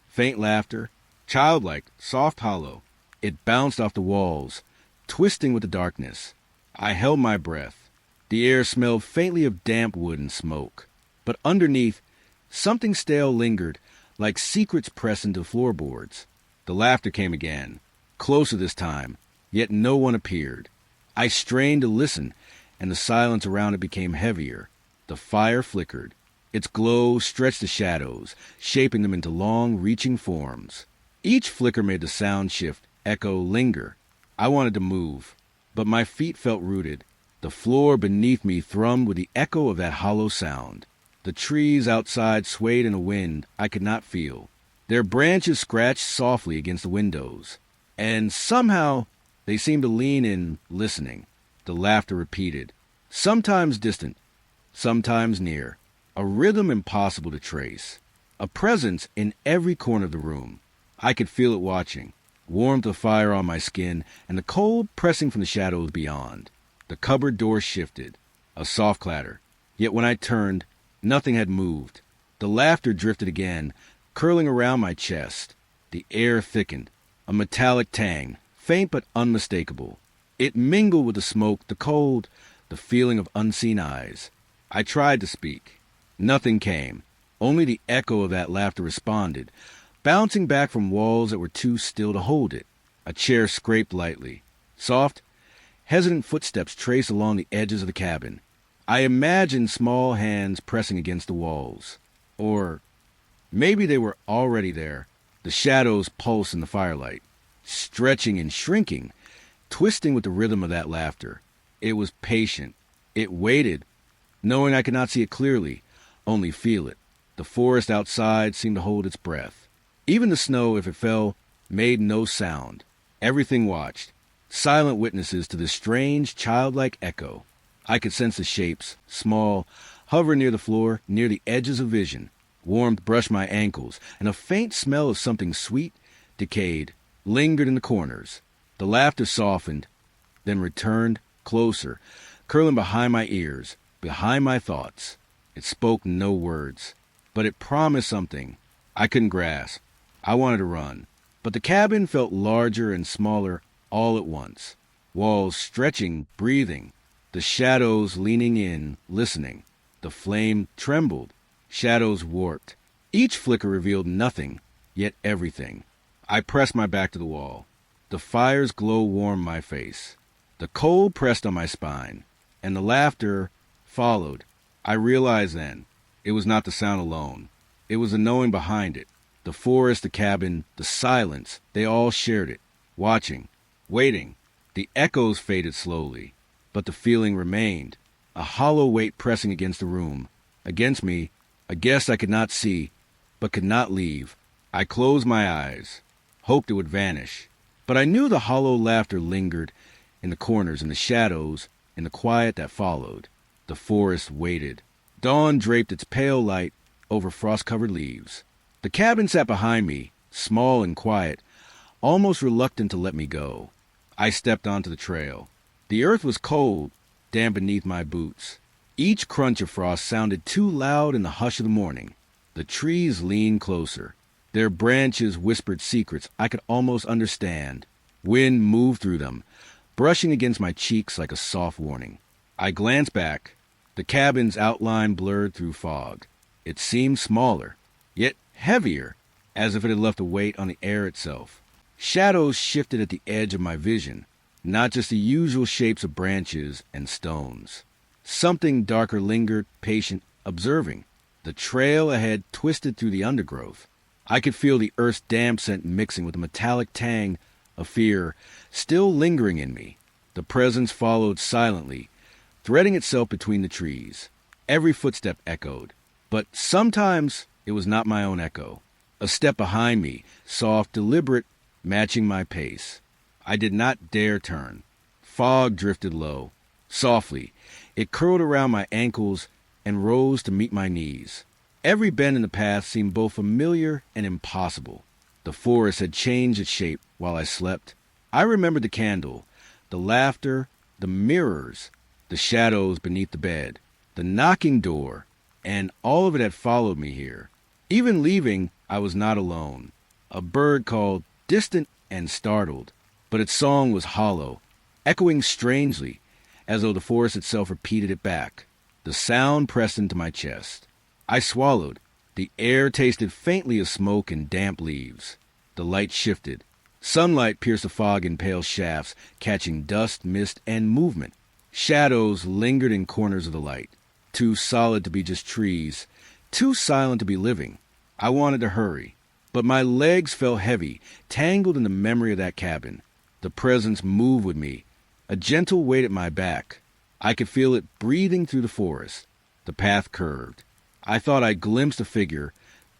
Faint laughter, childlike, soft, hollow. It bounced off the walls, twisting with the darkness. I held my breath. The air smelled faintly of damp wood and smoke. But underneath, something stale lingered, like secrets pressed into floorboards. The laughter came again, closer this time, yet no one appeared. I strained to listen, and the silence around it became heavier. The fire flickered. Its glow stretched the shadows, shaping them into long, reaching forms. Each flicker made the sound shift, echo, linger. I wanted to move, but my feet felt rooted. The floor beneath me thrummed with the echo of that hollow sound. The trees outside swayed in a wind I could not feel. Their branches scratched softly against the windows. And somehow they seemed to lean in, listening. The laughter repeated, sometimes distant, sometimes near. A rhythm impossible to trace. A presence in every corner of the room. I could feel it watching. Warmth of fire on my skin, and the cold pressing from the shadows beyond. The cupboard door shifted. A soft clatter. Yet when I turned, nothing had moved. The laughter drifted again, curling around my chest. The air thickened. A metallic tang, faint but unmistakable. It mingled with the smoke, the cold, the feeling of unseen eyes. I tried to speak. Nothing came. Only the echo of that laughter responded, bouncing back from walls that were too still to hold it. A chair scraped lightly. Soft, hesitant footsteps traced along the edges of the cabin. I imagined small hands pressing against the walls. Or maybe they were already there. The shadows pulsed in the firelight, stretching and shrinking, twisting with the rhythm of that laughter. It was patient. It waited, knowing I could not see it clearly, only feel it. The forest outside seemed to hold its breath. Even the snow, if it fell, made no sound. Everything watched, silent witnesses to this strange, childlike echo. I could sense the shapes, small, hover near the floor, near the edges of vision. Warmth brushed my ankles, and a faint smell of something sweet, decayed, lingered in the corners. The laughter softened, then returned, closer, curling behind my ears, behind my thoughts. It spoke no words, but it promised something I couldn't grasp. I wanted to run, but the cabin felt larger and smaller all at once. Walls stretching, breathing, the shadows leaning in, listening. The flame trembled, shadows warped. Each flicker revealed nothing, yet everything. I pressed my back to the wall. The fire's glow warmed my face. The cold pressed on my spine, and the laughter followed. I realized then it was not the sound alone. It was the knowing behind it. The forest, the cabin, the silence, they all shared it, watching, waiting. The echoes faded slowly, but the feeling remained, a hollow weight pressing against the room, against me, a guest I could not see, but could not leave. I closed my eyes, hoped it would vanish, but I knew the hollow laughter lingered in the corners, in the shadows, in the quiet that followed. The forest waited. Dawn draped its pale light over frost-covered leaves. The cabin sat behind me, small and quiet, almost reluctant to let me go. I stepped onto the trail. The earth was cold, damp beneath my boots. Each crunch of frost sounded too loud in the hush of the morning. The trees leaned closer. Their branches whispered secrets I could almost understand. Wind moved through them, brushing against my cheeks like a soft warning. I glanced back. The cabin's outline blurred through fog. It seemed smaller, yet heavier, as if it had left a weight on the air itself. Shadows shifted at the edge of my vision, not just the usual shapes of branches and stones. Something darker lingered, patient, observing. The trail ahead twisted through the undergrowth. I could feel the earth's damp scent mixing with the metallic tang of fear still lingering in me. The presence followed silently, threading itself between the trees. Every footstep echoed, but sometimes it was not my own echo. A step behind me, soft, deliberate, matching my pace. I did not dare turn. Fog drifted low. Softly, it curled around my ankles and rose to meet my knees. Every bend in the path seemed both familiar and impossible. The forest had changed its shape while I slept. I remembered the candle, the laughter, the mirrors, the shadows beneath the bed, the knocking door, and all of it had followed me here. Even leaving, I was not alone. A bird called, distant and startled, but its song was hollow, echoing strangely, as though the forest itself repeated it back. The sound pressed into my chest. I swallowed. The air tasted faintly of smoke and damp leaves. The light shifted. Sunlight pierced the fog in pale shafts, catching dust, mist, and movement. Shadows lingered in corners of the light, too solid to be just trees, too silent to be living. I wanted to hurry, but my legs felt heavy, tangled in the memory of that cabin. The presence moved with me, a gentle weight at my back. I could feel it breathing through the forest. The path curved. I thought I glimpsed a figure,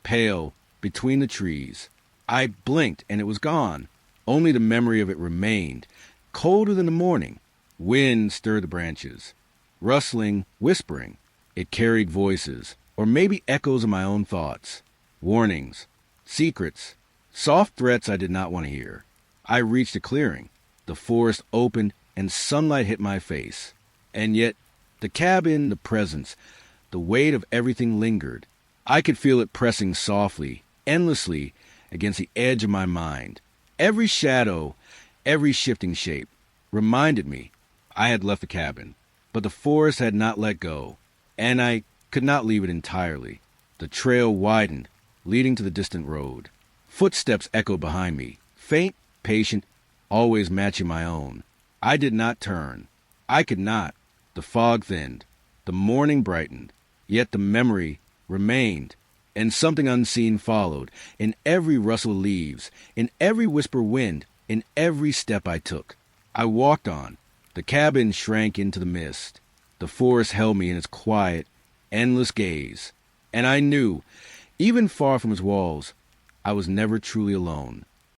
pale, between the trees. I blinked, and it was gone. Only the memory of it remained, colder than the morning. Wind stirred the branches. Rustling, whispering. It carried voices, or maybe echoes of my own thoughts. Warnings, secrets, soft threats I did not want to hear. I reached a clearing. The forest opened, and sunlight hit my face. And yet, the cabin, the presence, the weight of everything lingered. I could feel it pressing softly, endlessly, against the edge of my mind. Every shadow, every shifting shape, reminded me I had left the cabin, but the forest had not let go, and I could not leave it entirely. The trail widened, leading to the distant road. Footsteps echoed behind me, faint, patient, always matching my own. I did not turn. I could not. The fog thinned. The morning brightened. Yet the memory remained, and something unseen followed, in every rustle of leaves, in every whisper of wind, in every step I took. I walked on. The cabin shrank into the mist. The forest held me in its quiet, endless gaze. And I knew, even far from its walls, I was never truly alone.